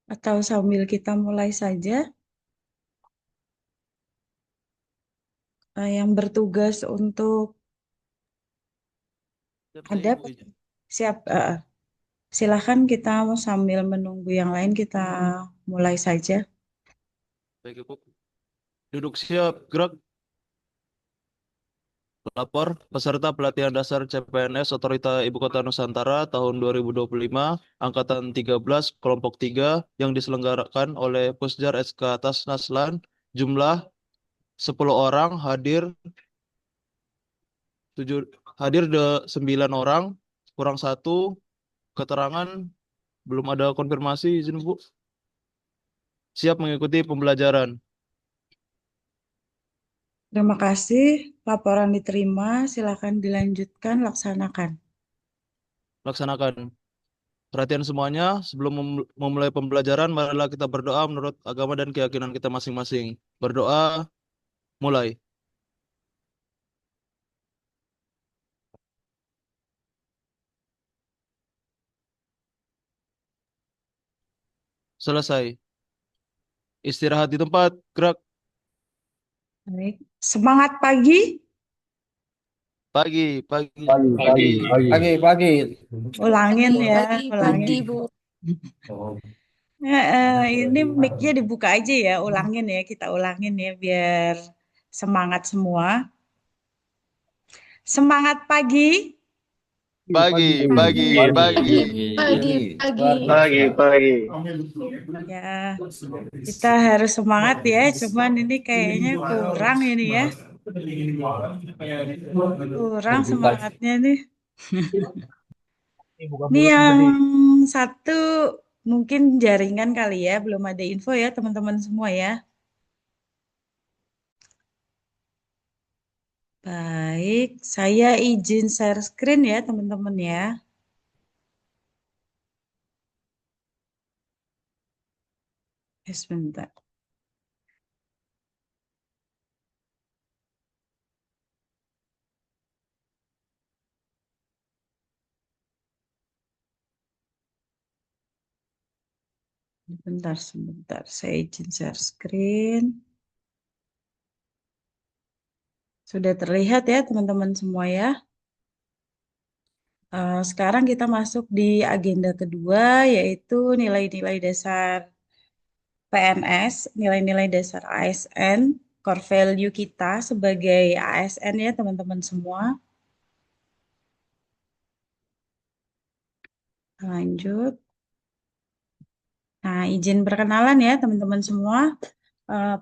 Atau sambil kita mulai saja, yang bertugas untuk ada Ibu Ija. siap. Silahkan kita sambil menunggu yang lain kita mulai saja. Baik, Ibu. Duduk siap, gerak. Lapor peserta pelatihan dasar CPNS Otorita Ibu Kota Nusantara tahun 2025, Angkatan 13, Kelompok 3, yang diselenggarakan oleh Pusjar SK Tasnaslan, jumlah 10 orang, tujuh, hadir 9 orang, kurang satu, keterangan, belum ada konfirmasi, izin Bu. Siap mengikuti pembelajaran. Terima kasih. Laporan diterima. Silakan dilanjutkan, laksanakan. Laksanakan. Perhatian semuanya, sebelum memulai pembelajaran, marilah kita berdoa menurut agama dan keyakinan kita masing-masing. Berdoa, mulai. Selesai. Istirahat di tempat, gerak. Baik. Semangat pagi. Pagi, pagi. Pagi. Ulangin ya, Pagi, ulangin. Bu. Ini mic-nya dibuka aja ya, ulangin ya, kita ulangin ya biar semangat semua. Semangat pagi. Pagi, pagi, pagi. Pagi. Ya, kita harus semangat ya, cuman ini kayaknya kurang ini ya, kurang semangatnya nih. Ini yang satu mungkin jaringan kali ya, belum ada info ya teman-teman semua ya. Baik, saya izin share screen ya teman-teman ya. Sebentar. Sebentar. Saya izin share screen. Sudah terlihat ya teman-teman semua ya. Sekarang kita masuk di agenda kedua, yaitu nilai-nilai dasar PNS, nilai-nilai dasar ASN, core value kita sebagai ASN ya teman-teman semua. Lanjut. Nah, izin perkenalan ya teman-teman semua.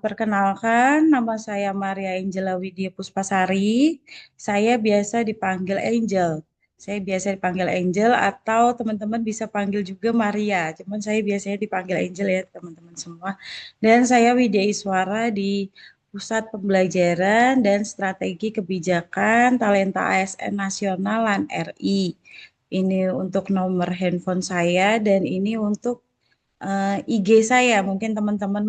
Perkenalkan, nama saya Maria Angela Widya Puspasari. Saya biasa dipanggil Angel. Saya biasa dipanggil Angel atau teman-teman bisa panggil juga Maria. Cuman saya biasanya dipanggil Angel ya teman-teman semua. Dan saya Widya Iswara di Pusat Pembelajaran dan Strategi Kebijakan Talenta ASN Nasional LAN RI. Ini untuk nomor handphone saya dan ini untuk IG saya. Mungkin teman-teman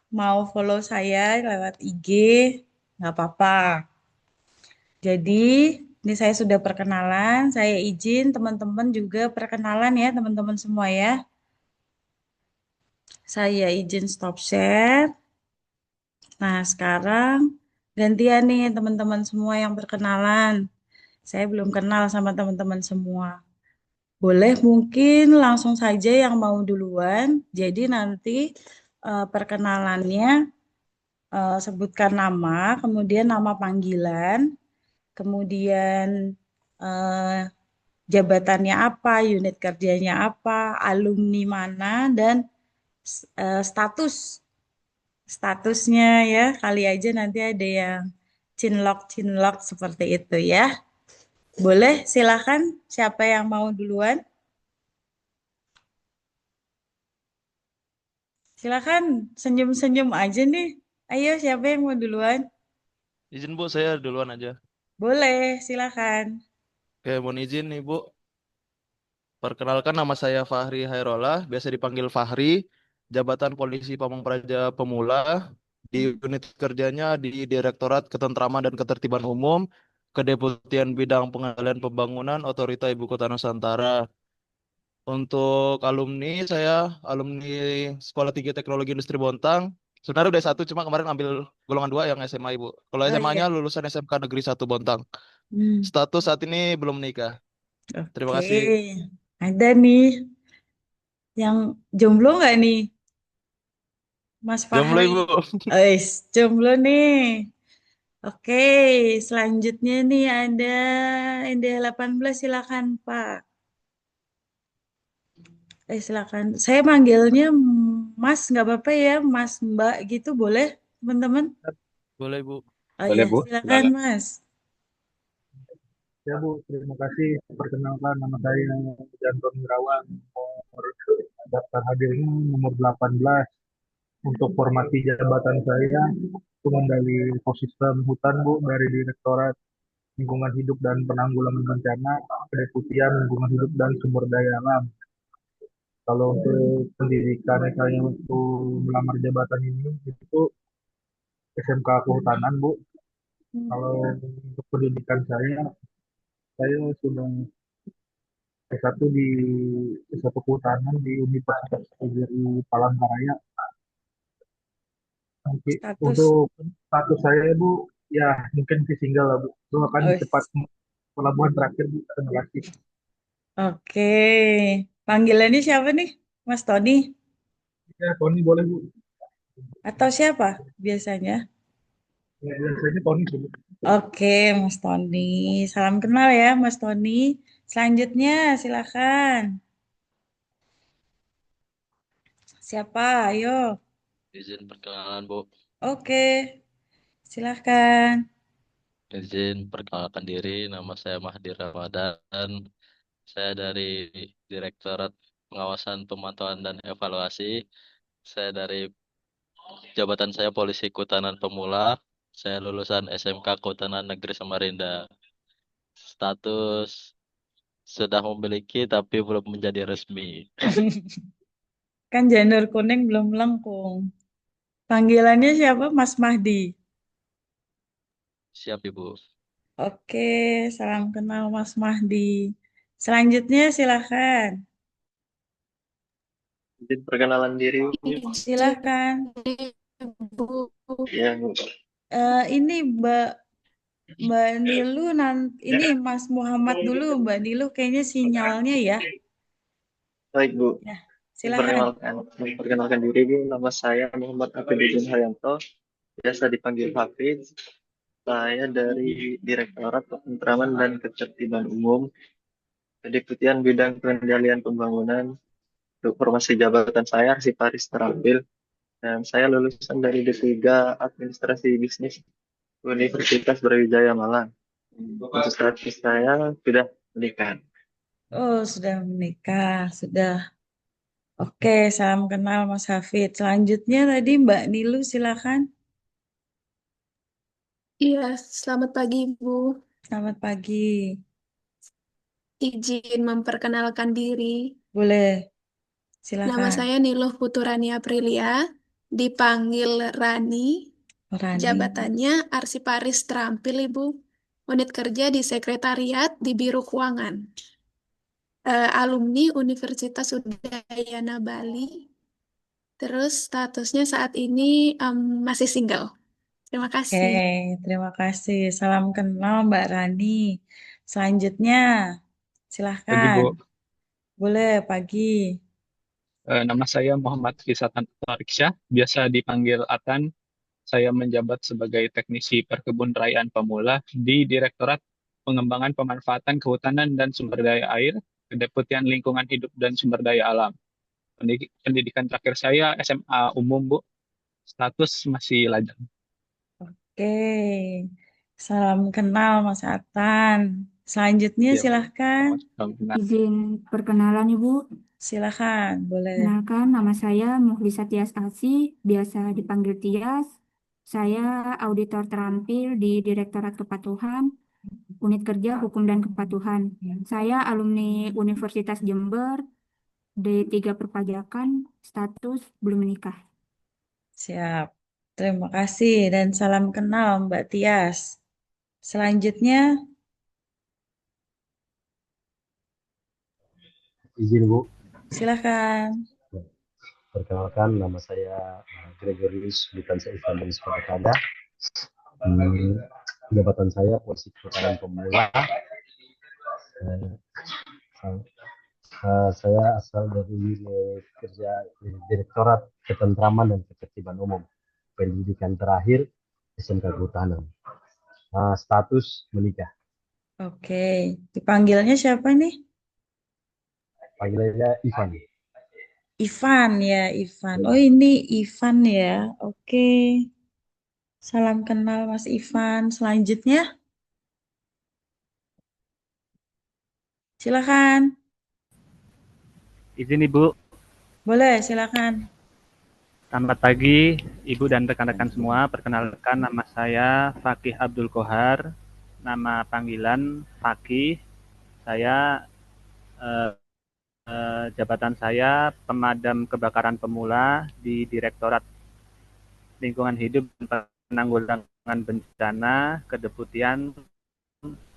mau follow saya lewat IG, nggak apa-apa. Jadi, ini saya sudah perkenalan, saya izin teman-teman juga perkenalan ya teman-teman semua ya. Saya izin stop share. Nah, sekarang gantian nih teman-teman semua yang perkenalan. Saya belum kenal sama teman-teman semua. Boleh mungkin langsung saja yang mau duluan. Jadi nanti perkenalannya sebutkan nama, kemudian nama panggilan, kemudian eh, jabatannya apa, unit kerjanya apa, alumni mana, dan statusnya ya. Kali aja nanti ada yang cinlok seperti itu ya. Boleh, silakan. Siapa yang mau duluan? Silakan senyum-senyum aja nih. Ayo, siapa yang mau duluan? Izin Bu, saya duluan aja. Boleh, silakan. Oke, mohon izin Ibu. Perkenalkan nama saya Fahri Hairollah, biasa dipanggil Fahri, jabatan Polisi Pamong Praja Pemula, di unit kerjanya di Direktorat Ketentraman dan Ketertiban Umum, Kedeputian Bidang Pengendalian Pembangunan Otorita Ibu Kota Nusantara. Untuk alumni, saya alumni Sekolah Tinggi Teknologi Industri Bontang. Sebenarnya udah satu, cuma kemarin ambil golongan dua yang SMA Ibu. Kalau Oh SMA-nya iya. lulusan SMK Negeri 1 Bontang. Hmm, Status saat ini belum menikah. Terima oke. kasih. Ada nih yang jomblo nggak nih, Mas Jomblo Fahri? Ibu. Jomblo nih. Oke, selanjutnya nih ada ND18, silakan Pak. Silakan. Saya manggilnya Mas, nggak apa-apa ya, Mas Mbak gitu boleh, teman-teman? Boleh Ibu. Oh Boleh iya, Bu, silakan silakan. Mas. Ya Bu, terima kasih. Perkenalkan nama saya Janton Wirawan. Nomor daftar hadirnya nomor 18. Untuk formasi jabatan saya, pengendali ekosistem hutan Bu dari Direktorat Lingkungan Hidup dan Penanggulangan Bencana, Kedeputian Lingkungan Hidup dan Sumber Daya Alam. Kalau untuk pendidikan saya waktu melamar jabatan ini itu SMK Kehutanan Bu. Kalau untuk pendidikan saya sudah S1 di S1 Kehutanan di Universitas PGRI Palangkaraya. Nanti Status. untuk status saya Bu, ya mungkin si single lah Bu. Doakan Oh, cepat pelabuhan terakhir Bu. Terima kasih. oke. Panggilannya siapa nih? Mas Tony? Ya, Tony boleh Bu. Atau siapa biasanya? Ya, biasanya Tony sih Bu. Oke, Mas Tony. Salam kenal ya, Mas Tony. Selanjutnya, silakan. Siapa? Ayo. Izin perkenalan, Bu. Oke, silakan. Izin perkenalkan diri, nama saya Mahdi Ramadan. Saya dari Direktorat Pengawasan Pemantauan dan Evaluasi. Saya dari jabatan saya Polisi Kehutanan Pemula. Saya lulusan SMK Kehutanan Negeri Samarinda. Status sudah memiliki tapi belum menjadi resmi. Kan janur kuning belum melengkung. Panggilannya siapa? Mas Mahdi. Siap, Ibu. Oke, salam kenal Mas Mahdi. Selanjutnya silakan. Izin perkenalan diri, Bu. Izin Silakan. Ibu. Ya, Bu. Ini Mbak Nilu ini Mas Muhammad dulu. Mbak Nilu kayaknya sinyalnya ya. Baik, Bu. Ya, Izin silakan. perkenalkan diri, Bu. Nama saya Muhammad Abidin Haryanto, biasa dipanggil Hafiz. Saya dari Direktorat Ketentraman dan Ketertiban Umum, Kedeputian Bidang Pengendalian Pembangunan. Untuk formasi jabatan saya Arsiparis Terampil, dan saya lulusan dari D3 Administrasi Bisnis Universitas Brawijaya Malang. Untuk status saya sudah menikah. Oh, sudah menikah, sudah. Oke, salam kenal Mas Hafid. Selanjutnya tadi Mbak Nilu, silakan. Iya, selamat pagi Ibu. Selamat pagi. Izin memperkenalkan diri. Boleh, Nama silakan. saya Niluh Puturani Aprilia, dipanggil Rani. Rani. Jabatannya Arsiparis Terampil Ibu. Unit kerja di Sekretariat di Biro Keuangan. Alumni Universitas Udayana Bali. Terus statusnya saat ini masih single. Terima Oke, kasih. terima kasih. Salam kenal Mbak Rani. Selanjutnya, Pagi silahkan. Bu. Boleh, pagi. Nama saya Muhammad Fisatan Tariksya, biasa dipanggil Atan. Saya menjabat sebagai teknisi perkebun rayaan pemula di Direktorat Pengembangan Pemanfaatan Kehutanan dan Sumber Daya Air, Kedeputian Lingkungan Hidup dan Sumber Daya Alam. Pendidikan terakhir saya SMA Umum, Bu. Status masih lajang. Oke, salam kenal Mas Atan. Selanjutnya, Ya, Bu. silahkan. Salam kenal. Izin perkenalan Ibu. Silahkan, boleh. Kenalkan nama saya Muhlisat Tias Asih, biasa dipanggil Tias. Saya auditor terampil di Direktorat Kepatuhan, Unit Kerja Hukum dan Kepatuhan. Saya alumni Universitas Jember, D3 Perpajakan, status belum menikah. Siap. Terima kasih dan salam kenal Mbak Tias. Selanjutnya, Izin Bu, silakan. perkenalkan nama saya Gregorius Bukansa Ivan dari Sukabumi. Hmm, Jabatan saya posisi keputaran pemula. Eh, saya asal dari kerja Direktorat Ketentraman dan Ketertiban Umum. Pendidikan terakhir SMK Kehutanan. Status menikah. Oke, dipanggilnya siapa nih? Panggilannya Ivan. Ivan ya, Ivan. Oh ini Ivan ya. Oke, salam kenal Mas Ivan. Selanjutnya, silakan. Izin Ibu, Boleh, silakan. selamat pagi Ibu dan rekan-rekan semua. Perkenalkan nama saya Fakih Abdul Kohar, nama panggilan Fakih. Saya jabatan saya pemadam kebakaran pemula di Direktorat Lingkungan Hidup dan Penanggulangan Bencana, Kedeputian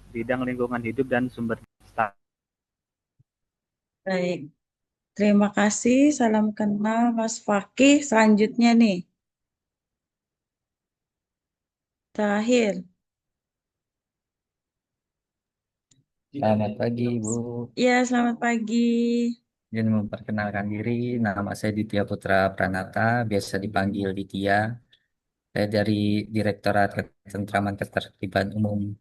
Bidang Lingkungan Hidup dan Sumber Daya. Baik, terima kasih. Salam kenal Mas Fakih. Selanjutnya nih, terakhir. Selamat pagi, Bu. Ya, selamat pagi. Izin memperkenalkan diri, nama saya Ditya Putra Pranata, biasa dipanggil Ditya. Saya dari Direktorat Ketentraman Ketertiban Umum,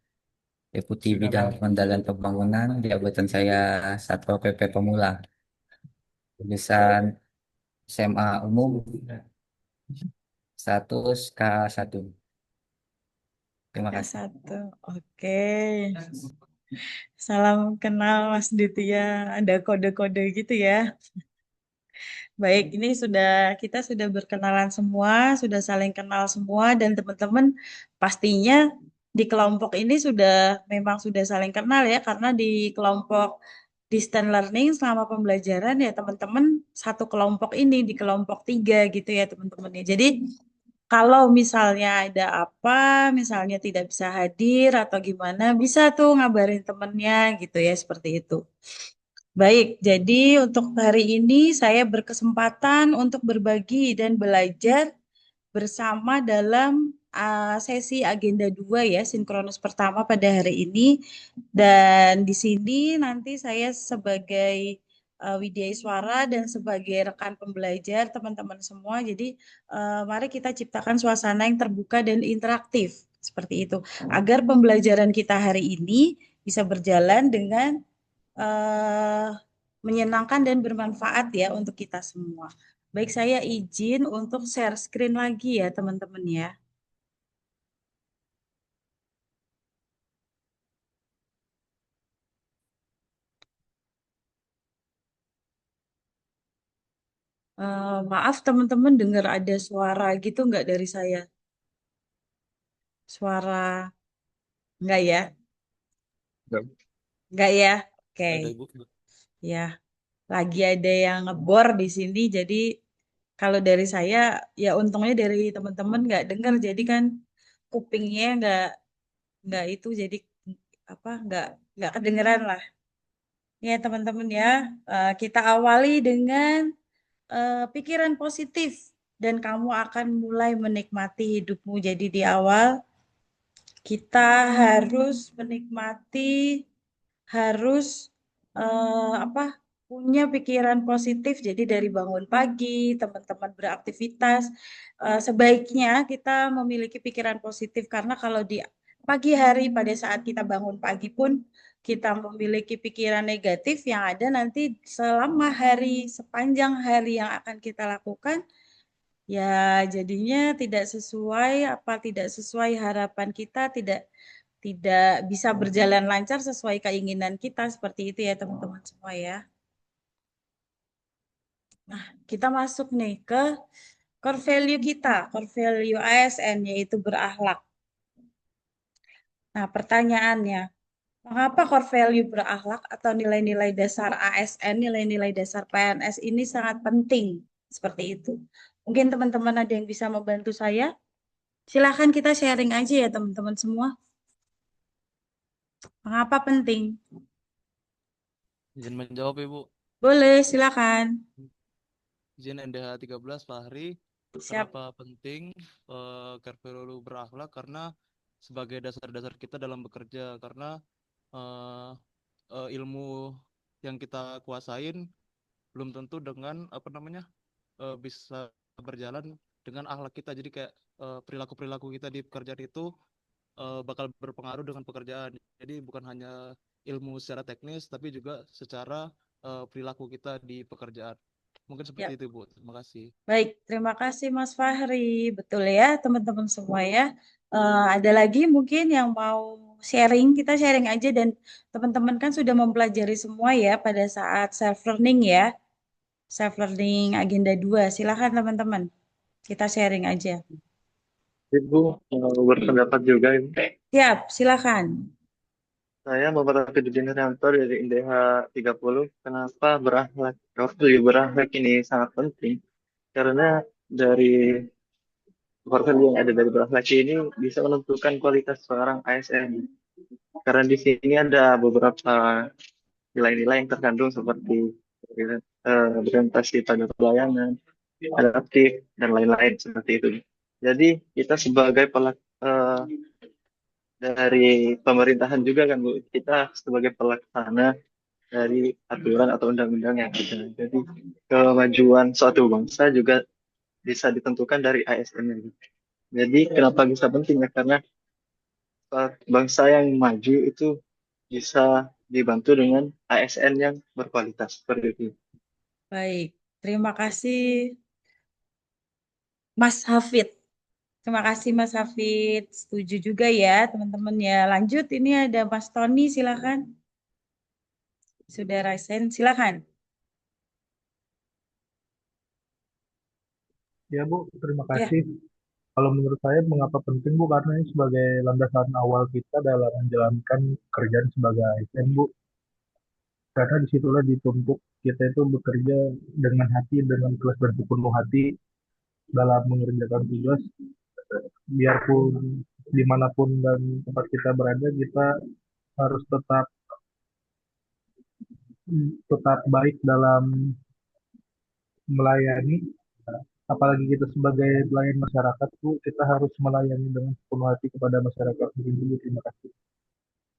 Deputi Bidang Pengendalian Pembangunan, jabatan saya Satpol PP Pemula, lulusan SMA Umum, status K1. Terima kasih. K1. Oke. Salam kenal Mas Ditya. Ada kode-kode gitu ya. Baik, ini kita sudah berkenalan semua, sudah saling kenal semua dan teman-teman pastinya di kelompok ini memang sudah saling kenal ya karena di kelompok distance learning selama pembelajaran ya teman-teman satu kelompok ini di kelompok 3 gitu ya teman-teman ya. Jadi kalau misalnya ada apa, misalnya tidak bisa hadir atau gimana, bisa tuh ngabarin temennya gitu ya seperti itu. Baik, jadi untuk hari ini saya berkesempatan untuk berbagi dan belajar bersama dalam sesi agenda 2 ya, sinkronus pertama pada hari ini. Dan di sini nanti saya sebagai Widya Iswara dan sebagai rekan pembelajar teman-teman semua. Jadi mari kita ciptakan suasana yang terbuka dan interaktif seperti itu. Agar pembelajaran kita hari ini bisa berjalan dengan eh, menyenangkan dan bermanfaat ya untuk kita semua. Baik, saya izin untuk share screen lagi ya teman-teman ya. Maaf teman-teman dengar ada suara gitu nggak dari saya? Suara nggak ya? Nggak ya? Oke. Ada Ibu. Ya, lagi ada yang ngebor di sini. Jadi kalau dari saya ya untungnya dari teman-teman nggak dengar. Jadi kan kupingnya nggak itu jadi apa nggak kedengeran lah. Ya teman-teman ya, kita awali dengan pikiran positif dan kamu akan mulai menikmati hidupmu. Jadi di awal kita harus menikmati, harus apa? Punya pikiran positif. Jadi dari bangun pagi, teman-teman beraktivitas, sebaiknya kita memiliki pikiran positif karena kalau di pagi hari pada saat kita bangun pagi pun kita memiliki pikiran negatif yang ada nanti selama hari, sepanjang hari yang akan kita lakukan, ya jadinya tidak sesuai harapan kita, tidak bisa berjalan lancar sesuai keinginan kita seperti itu ya teman-teman semua ya. Nah, kita masuk nih ke core value kita, core value ASN yaitu berakhlak. Nah, pertanyaannya, mengapa core value berakhlak atau nilai-nilai dasar ASN, nilai-nilai dasar PNS ini sangat penting? Seperti itu. Mungkin teman-teman ada yang bisa membantu saya? Silahkan kita sharing aja ya teman-teman semua. Mengapa penting? Izin menjawab, Ibu. Boleh, silakan. Izin NDH 13 Fahri. Siap. Kenapa penting core value berakhlak? Karena sebagai dasar-dasar kita dalam bekerja. Karena eh, ilmu yang kita kuasain belum tentu dengan bisa berjalan dengan akhlak kita. Jadi kayak perilaku-perilaku kita di pekerjaan itu bakal berpengaruh dengan pekerjaan. Jadi bukan hanya ilmu secara teknis, tapi juga secara perilaku kita di pekerjaan. Mungkin Ya. seperti itu, Bu. Terima kasih. Baik, terima kasih Mas Fahri. Betul ya, teman-teman semua ya. Ada lagi mungkin yang mau sharing, kita sharing aja dan teman-teman kan sudah mempelajari semua ya pada saat self learning ya. Self learning agenda 2. Silakan teman-teman. Kita sharing aja. Ibu mau berpendapat juga, Ibu. Siap, silakan. Saya Muhammad Afidudin Haryanto dari INDH 30. Kenapa berakhlak ini sangat penting? Karena dari value yang ada dari berakhlak ini bisa menentukan kualitas seorang ASN. Karena di sini ada beberapa nilai-nilai yang terkandung seperti berorientasi pada pelayanan, adaptif, dan lain-lain seperti itu. Jadi kita sebagai dari pemerintahan juga kan Bu, kita sebagai pelaksana dari aturan atau undang-undang yang ada. Jadi kemajuan suatu bangsa juga bisa ditentukan dari ASN-nya. Jadi kenapa bisa penting ya? Karena bangsa yang maju itu bisa dibantu dengan ASN yang berkualitas seperti itu. Baik, terima kasih Mas Hafid. Terima kasih Mas Hafid. Setuju juga ya teman-teman ya. Lanjut, ini ada Mas Tony, silakan. Sudah raisen, silakan. Ya Bu, terima Ya, kasih. Kalau menurut saya mengapa penting Bu? Karena ini sebagai landasan awal kita dalam menjalankan pekerjaan sebagai ASN Bu. Karena disitulah dituntut kita itu bekerja dengan hati, dengan ikhlas dan sepenuh hati dalam mengerjakan tugas. Biarpun dimanapun dan tempat kita berada, kita harus tetap baik dalam melayani. Apalagi kita sebagai pelayan masyarakat, Bu, kita harus melayani dengan sepenuh hati kepada masyarakat. Mungkin dulu, terima kasih.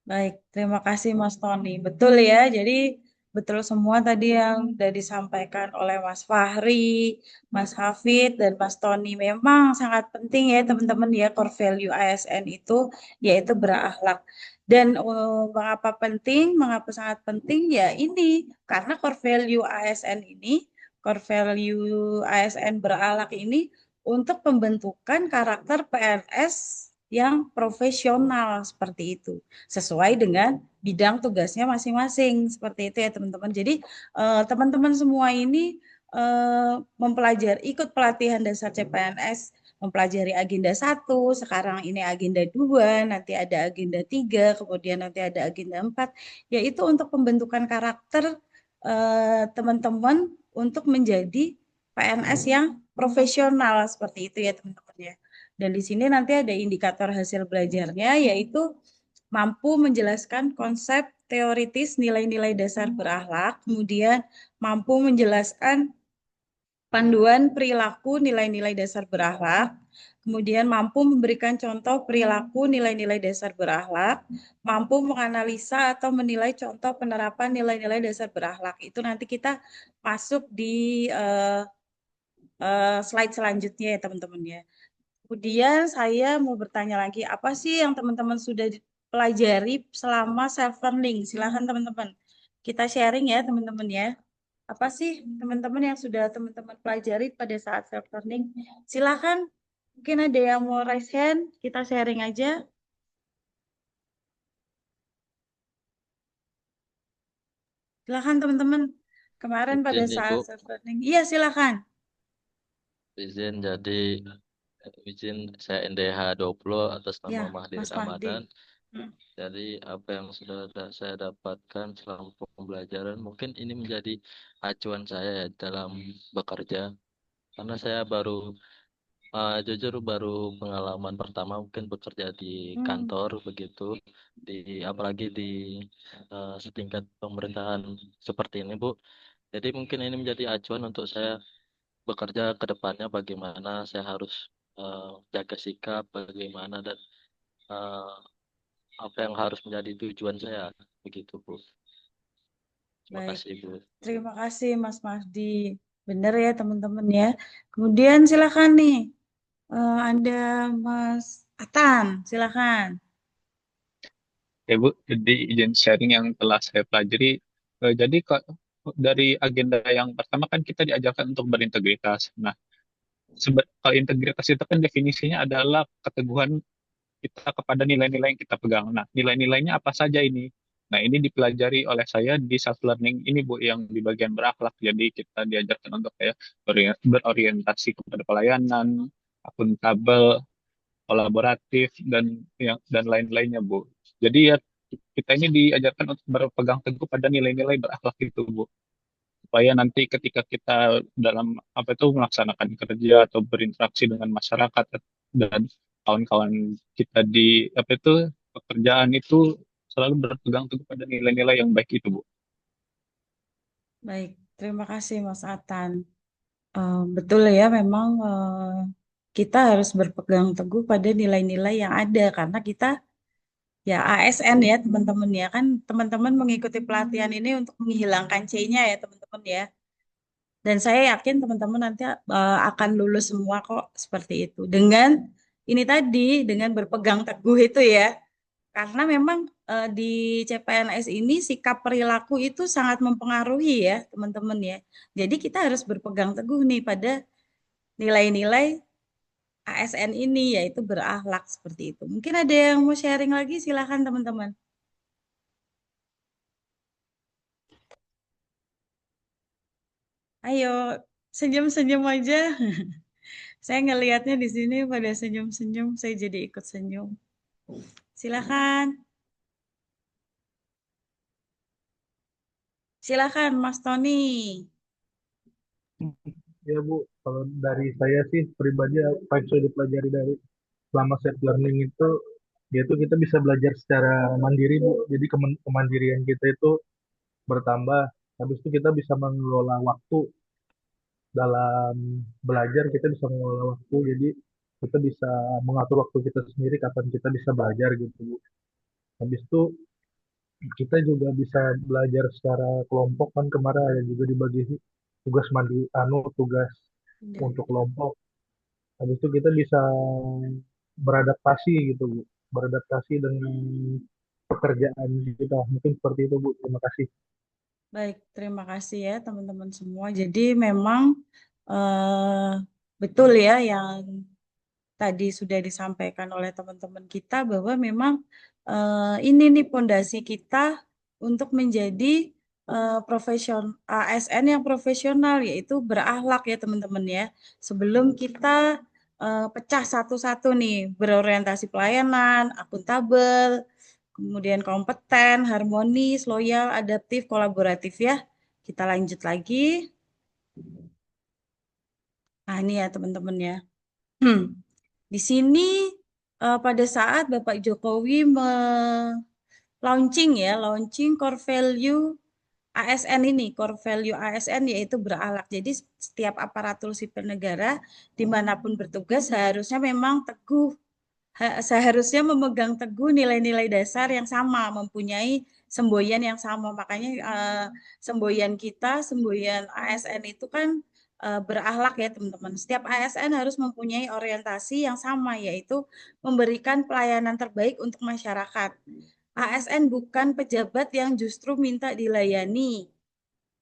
baik. Terima kasih Mas Tony. Betul ya, jadi betul semua tadi yang sudah disampaikan oleh Mas Fahri, Mas Hafid, dan Mas Tony. Memang sangat penting ya teman-teman ya, core value ASN itu yaitu berakhlak. Dan mengapa penting, mengapa sangat penting ya ini, karena core value ASN ini, core value ASN berakhlak ini untuk pembentukan karakter PNS yang profesional seperti itu sesuai dengan bidang tugasnya masing-masing seperti itu ya teman-teman. Jadi teman-teman semua ini mempelajari ikut pelatihan dasar CPNS, mempelajari agenda 1, sekarang ini agenda 2, nanti ada agenda 3, kemudian nanti ada agenda 4, yaitu untuk pembentukan karakter teman-teman untuk menjadi PNS yang profesional seperti itu ya teman-teman ya. Dan di sini nanti ada indikator hasil belajarnya yaitu mampu menjelaskan konsep teoritis nilai-nilai dasar berakhlak, kemudian mampu menjelaskan panduan perilaku nilai-nilai dasar berakhlak, kemudian mampu memberikan contoh perilaku nilai-nilai dasar berakhlak, mampu menganalisa atau menilai contoh penerapan nilai-nilai dasar berakhlak. Itu nanti kita masuk di slide selanjutnya ya teman-teman ya. Kemudian saya mau bertanya lagi, apa sih yang teman-teman sudah pelajari selama self learning? Silahkan teman-teman. Kita sharing ya teman-teman ya. Apa sih teman-teman yang sudah teman-teman pelajari pada saat self learning? Silahkan. Mungkin ada yang mau raise hand, kita sharing aja. Silahkan teman-teman. Kemarin pada Izin Ibu, saat self learning. Iya, silahkan. izin jadi izin saya NDH 20 atas nama Ya, Mahdi Mas Mahdi. Ramadan. Jadi apa yang sudah saya dapatkan selama pembelajaran mungkin ini menjadi acuan saya ya dalam bekerja karena saya jujur baru pengalaman pertama mungkin bekerja di kantor begitu apalagi di setingkat pemerintahan seperti ini Bu. Jadi mungkin ini menjadi acuan untuk saya bekerja ke depannya bagaimana saya harus jaga sikap bagaimana dan eh, apa yang harus menjadi tujuan saya begitu Bu. Terima Baik, kasih Bu. terima kasih Mas Mahdi. Benar ya teman-teman ya. Kemudian silakan nih, ada Mas Atan, silakan. Ya Bu, jadi izin sharing yang telah saya pelajari. Jadi dari agenda yang pertama kan kita diajarkan untuk berintegritas. Nah, kalau integritas itu kan definisinya adalah keteguhan kita kepada nilai-nilai yang kita pegang. Nah, nilai-nilainya apa saja ini? Nah, ini dipelajari oleh saya di self learning ini Bu yang di bagian berakhlak. Jadi kita diajarkan untuk kayak berorientasi kepada pelayanan, akuntabel, kolaboratif dan lain-lainnya Bu. Jadi ya kita ini diajarkan untuk berpegang teguh pada nilai-nilai berakhlak itu Bu. Supaya nanti ketika kita dalam apa itu melaksanakan kerja atau berinteraksi dengan masyarakat dan kawan-kawan kita di apa itu pekerjaan itu selalu berpegang teguh pada nilai-nilai yang baik itu Bu. Baik, terima kasih Mas Atan. Betul ya, memang kita harus berpegang teguh pada nilai-nilai yang ada karena kita ya ASN ya teman-teman ya kan teman-teman mengikuti pelatihan ini untuk menghilangkan C-nya ya teman-teman ya. Dan saya yakin teman-teman nanti akan lulus semua kok seperti itu. Dengan ini tadi dengan berpegang teguh itu ya. Karena memang di CPNS ini sikap perilaku itu sangat mempengaruhi ya teman-teman ya. Jadi kita harus berpegang teguh nih pada nilai-nilai ASN ini yaitu berakhlak seperti itu. Mungkin ada yang mau sharing lagi silakan teman-teman. Ayo senyum-senyum aja. Saya ngelihatnya di sini pada senyum-senyum, saya jadi ikut senyum. Silakan. Silakan Mas Tony. Ya Bu, kalau dari saya sih pribadi apa yang sudah dipelajari dari selama self learning itu, yaitu kita bisa belajar secara mandiri Bu. Jadi kemandirian kita itu bertambah. Habis itu kita bisa mengelola waktu dalam belajar, kita bisa mengelola waktu. Jadi kita bisa mengatur waktu kita sendiri kapan kita bisa belajar gitu Bu. Habis itu kita juga bisa belajar secara kelompok kan kemarin ada juga dibagi tugas tugas untuk kelompok. Habis itu kita bisa beradaptasi gitu Bu, beradaptasi dengan pekerjaan kita. Mungkin seperti itu Bu. Terima kasih. Baik, terima kasih ya teman-teman semua. Jadi memang eh, betul ya yang tadi sudah disampaikan oleh teman-teman kita bahwa memang ini nih pondasi kita untuk menjadi ASN yang profesional yaitu berakhlak ya teman-teman ya. Sebelum kita pecah satu-satu nih berorientasi pelayanan, akuntabel, kemudian kompeten, harmonis, loyal, adaptif, kolaboratif ya. Kita lanjut lagi. Nah ini ya teman-teman ya. Di sini pada saat Bapak Jokowi launching core value ASN ini, core value ASN yaitu berakhlak. Jadi setiap aparatur sipil negara dimanapun bertugas harusnya memang seharusnya memegang teguh nilai-nilai dasar yang sama, mempunyai semboyan yang sama. Makanya semboyan ASN itu kan berakhlak ya teman-teman. Setiap ASN harus mempunyai orientasi yang sama, yaitu memberikan pelayanan terbaik untuk masyarakat. ASN bukan pejabat yang justru minta dilayani,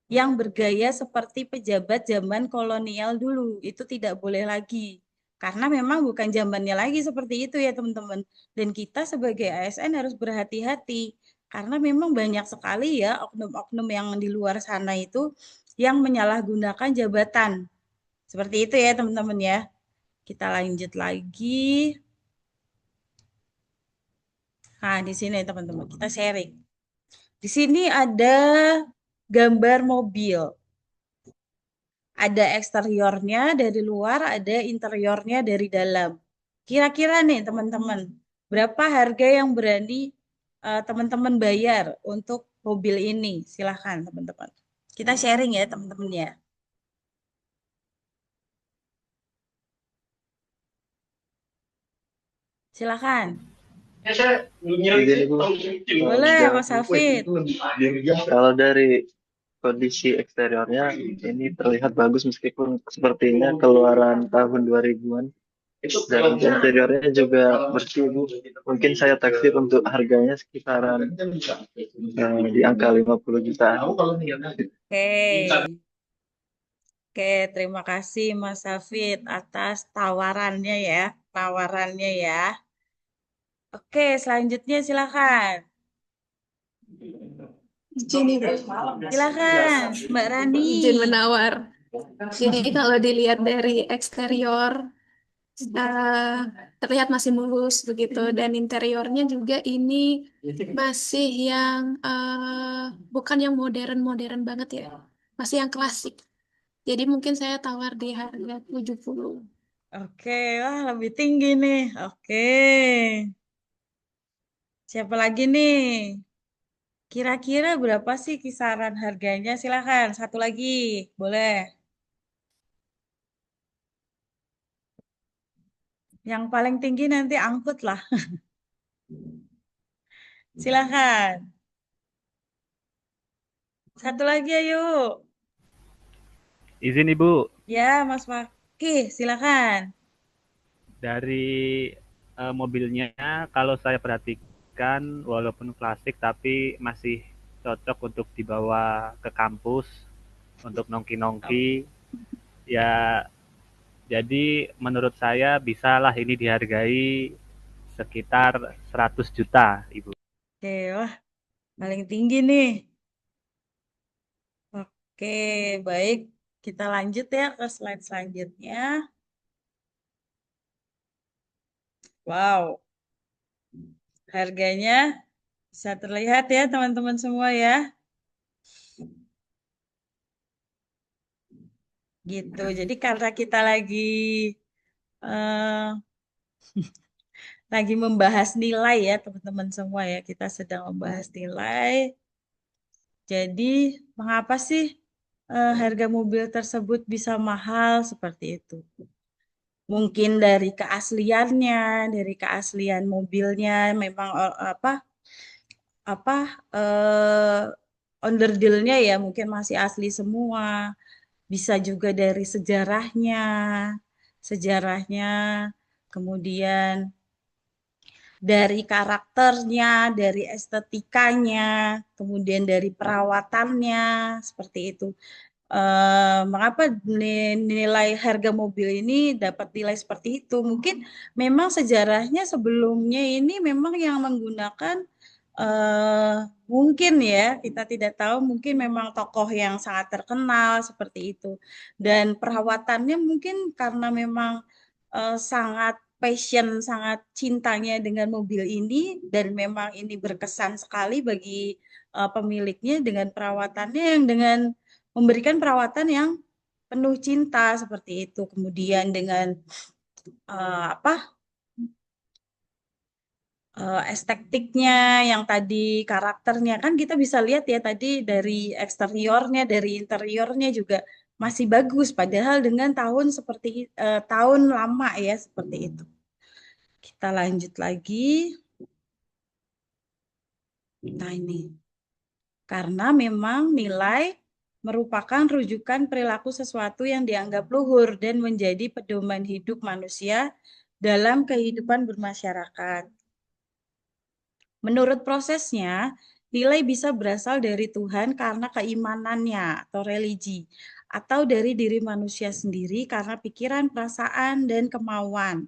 yang bergaya seperti pejabat zaman kolonial dulu. Itu tidak boleh lagi. Karena memang bukan zamannya lagi seperti itu ya teman-teman. Dan kita sebagai ASN harus berhati-hati. Karena memang banyak sekali ya oknum-oknum yang di luar sana itu yang menyalahgunakan jabatan. Seperti itu ya teman-teman ya. Kita lanjut lagi. Nah, di sini teman-teman kita sharing. Di sini ada gambar mobil. Ada eksteriornya dari luar, ada interiornya dari dalam. Kira-kira nih teman-teman, berapa harga yang berani teman-teman bayar untuk mobil ini? Silahkan teman-teman. Kita sharing ya teman-teman ya. Silahkan. Izin, Ibu. Boleh, Mas Hafid. Kalau dari kondisi eksteriornya ini terlihat bagus meskipun sepertinya keluaran tahun 2000-an. Dan interiornya juga bersih, Bu. Mungkin saya taksir untuk harganya sekitaran di angka 50 jutaan. Oke. Oke, terima kasih Mas Hafid atas tawarannya ya. Tawarannya ya. Oke, selanjutnya silakan. Izin Ibu. Silakan, Mbak Rani. Izin menawar. Jadi kalau dilihat dari eksterior terlihat masih mulus begitu, dan interiornya juga ini masih yang bukan yang modern-modern banget ya, masih yang klasik. Jadi mungkin saya tawar di harga 70. Oke, wah lebih tinggi nih. Oke. Siapa lagi nih? Kira-kira berapa sih kisaran harganya? Silakan, satu lagi. Boleh. Yang paling tinggi nanti angkut lah. Silakan. Satu lagi ayo. Izin Ibu, Ya, Mas Fakih, silakan. dari mobilnya kalau saya perhatikan walaupun klasik tapi masih cocok untuk dibawa ke kampus untuk nongki-nongki. Ya, jadi menurut saya bisalah ini dihargai sekitar 100 juta, Ibu. Oke, wah, paling tinggi nih. Oke, baik. Kita lanjut ya ke slide selanjutnya. Wow, harganya bisa terlihat ya teman-teman semua ya. Gitu. Jadi karena kita eh, lagi membahas nilai ya teman-teman semua ya. Kita sedang membahas nilai. Jadi mengapa sih harga mobil tersebut bisa mahal seperti itu? Mungkin dari keaslian mobilnya memang apa onderdilnya ya mungkin masih asli semua. Bisa juga dari sejarahnya, kemudian dari karakternya, dari estetikanya, kemudian dari perawatannya, seperti itu. Mengapa nilai harga mobil ini dapat nilai seperti itu? Mungkin memang sejarahnya sebelumnya ini memang yang menggunakan mungkin ya kita tidak tahu, mungkin memang tokoh yang sangat terkenal seperti itu, dan perawatannya mungkin karena memang sangat passion, sangat cintanya dengan mobil ini, dan memang ini berkesan sekali bagi pemiliknya dengan perawatannya yang dengan memberikan perawatan yang penuh cinta seperti itu. Kemudian dengan estetiknya yang tadi, karakternya kan kita bisa lihat ya tadi dari eksteriornya, dari interiornya juga masih bagus padahal dengan tahun lama ya seperti itu. Kita lanjut lagi. Nah ini karena memang nilai merupakan rujukan perilaku sesuatu yang dianggap luhur dan menjadi pedoman hidup manusia dalam kehidupan bermasyarakat. Menurut prosesnya, nilai bisa berasal dari Tuhan karena keimanannya atau religi, atau dari diri manusia sendiri karena pikiran, perasaan, dan kemauan.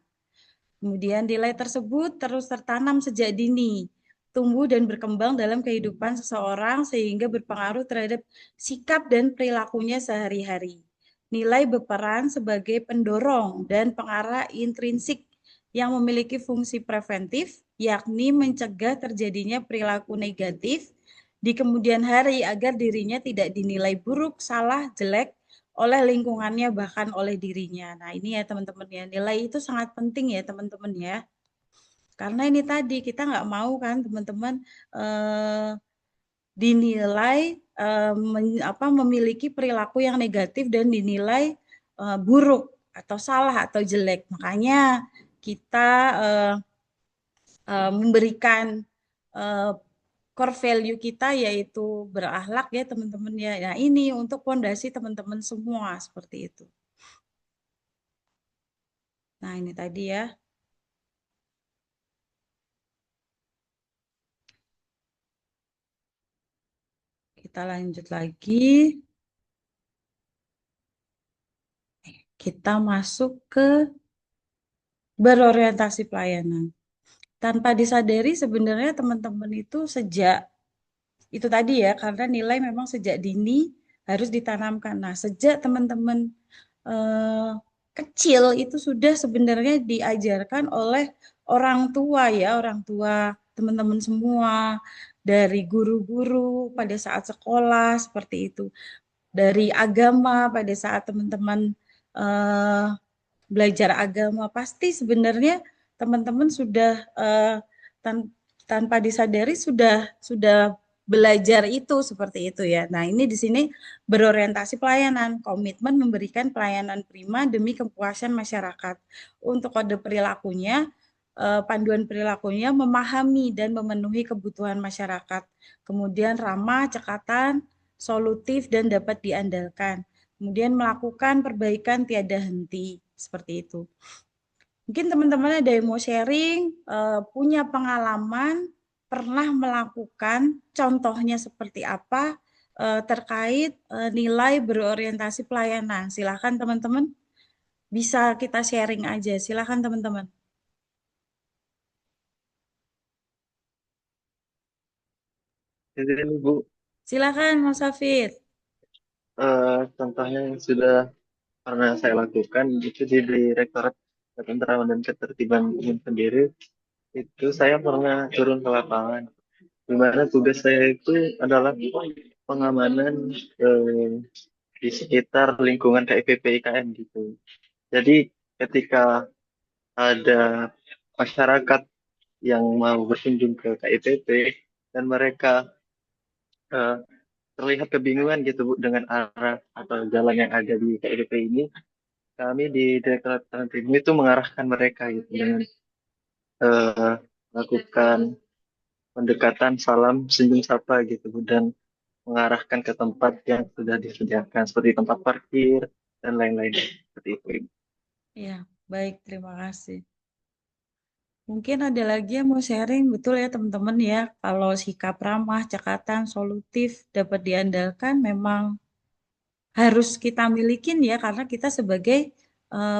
Kemudian nilai tersebut terus tertanam sejak dini, tumbuh dan berkembang dalam kehidupan seseorang sehingga berpengaruh terhadap sikap dan perilakunya sehari-hari. nilai berperan sebagai pendorong dan pengarah intrinsik yang memiliki fungsi preventif, yakni mencegah terjadinya perilaku negatif di kemudian hari agar dirinya tidak dinilai buruk, salah, jelek oleh lingkungannya, bahkan oleh dirinya. Nah, ini ya teman-teman ya, nilai itu sangat penting ya teman-teman ya. Karena ini tadi kita nggak mau kan teman-teman dinilai memiliki perilaku yang negatif dan dinilai buruk atau salah atau jelek. Makanya kita memberikan core value kita yaitu berakhlak ya teman-teman ya. Nah, ini untuk fondasi teman-teman semua seperti itu. Nah, ini tadi ya. Kita lanjut lagi. Kita masuk ke berorientasi pelayanan. Tanpa disadari sebenarnya teman-teman itu sejak itu tadi ya, karena nilai memang sejak dini harus ditanamkan. Nah, sejak teman-teman kecil itu sudah sebenarnya diajarkan oleh orang tua ya, orang tua teman-teman semua, dari guru-guru pada saat sekolah seperti itu, dari agama pada saat teman-teman belajar agama, pasti sebenarnya teman-teman sudah tanpa disadari sudah belajar itu seperti itu ya. Nah, ini di sini berorientasi pelayanan, komitmen memberikan pelayanan prima demi kepuasan masyarakat. Untuk kode perilakunya, panduan perilakunya memahami dan memenuhi kebutuhan masyarakat. Kemudian ramah, cekatan, solutif dan dapat diandalkan. Kemudian melakukan perbaikan tiada henti, seperti itu. Mungkin teman-teman ada yang mau sharing, punya pengalaman, pernah melakukan, contohnya seperti apa, terkait nilai berorientasi pelayanan. Silakan teman-teman, bisa kita sharing aja. Silakan teman-teman. Jadi ini Bu, Silakan Mas Hafid. contohnya yang sudah pernah saya lakukan itu di Direktorat Ketentraman dan Ketertiban Umum sendiri, itu saya pernah turun ke lapangan, di mana tugas saya itu adalah pengamanan di sekitar lingkungan KIPP IKN gitu. Jadi ketika ada masyarakat yang mau berkunjung ke KIPP dan mereka eh, terlihat kebingungan gitu Bu dengan arah atau jalan yang ada di KIPP ini, kami di Direktorat Transport itu mengarahkan mereka gitu dengan melakukan pendekatan salam senyum sapa gitu Bu, dan mengarahkan ke tempat yang sudah disediakan seperti tempat parkir dan lain-lain seperti itu Ibu. Ya, baik, terima kasih. Mungkin ada lagi yang mau sharing, betul ya teman-teman ya, kalau sikap ramah, cekatan, solutif dapat diandalkan memang harus kita milikin ya, karena kita sebagai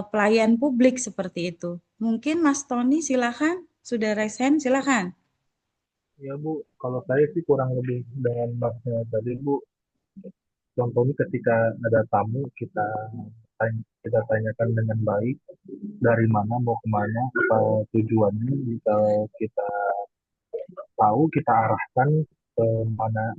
pelayan publik seperti itu. Mungkin Mas Tony silakan, sudah resen silakan. Ya Bu, kalau saya sih kurang lebih dengan Masnya tadi Bu. Contohnya ketika ada tamu kita tanyakan dengan baik dari mana mau kemana apa tujuannya. Jika kita tahu kita arahkan ke mana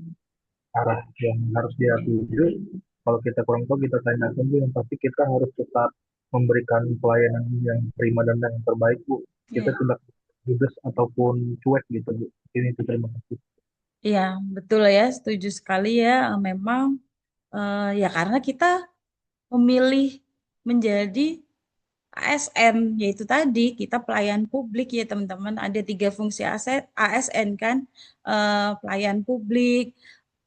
arah yang harus dia tuju. Kalau kita kurang tahu kita tanyakan Bu, yang pasti kita harus tetap memberikan pelayanan yang prima dan yang terbaik Bu. Kita Ya. tidak judes ataupun cuek gitu Bu. Ini itu terima kasih. Iya, betul ya, setuju sekali ya. Memang ya karena kita memilih menjadi ASN, yaitu tadi kita pelayan publik ya teman-teman. Ada 3 fungsi ASN kan, pelayan publik,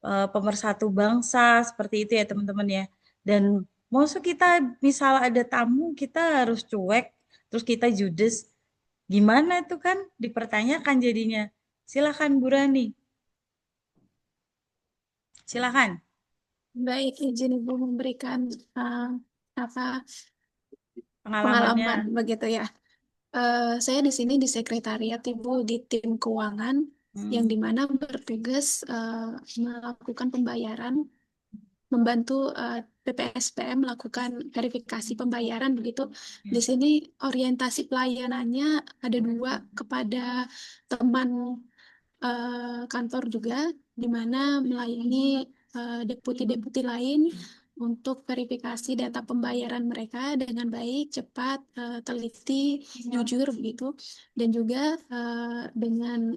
pemersatu bangsa, seperti itu ya teman-teman ya. Dan maksud kita misal ada tamu, kita harus cuek, terus kita judes, gimana itu kan dipertanyakan jadinya. Silakan Bu Rani. Silakan. Baik, izin Ibu memberikan apa Pengalamannya. pengalaman begitu ya. Saya di sini di sekretariat Ibu di tim keuangan yang dimana bertugas melakukan pembayaran, membantu BPSPM melakukan verifikasi pembayaran begitu. Di sini orientasi pelayanannya ada dua kepada teman kantor juga, di mana melayani deputi-deputi lain untuk verifikasi data pembayaran mereka dengan baik, cepat, teliti, jujur begitu, dan juga dengan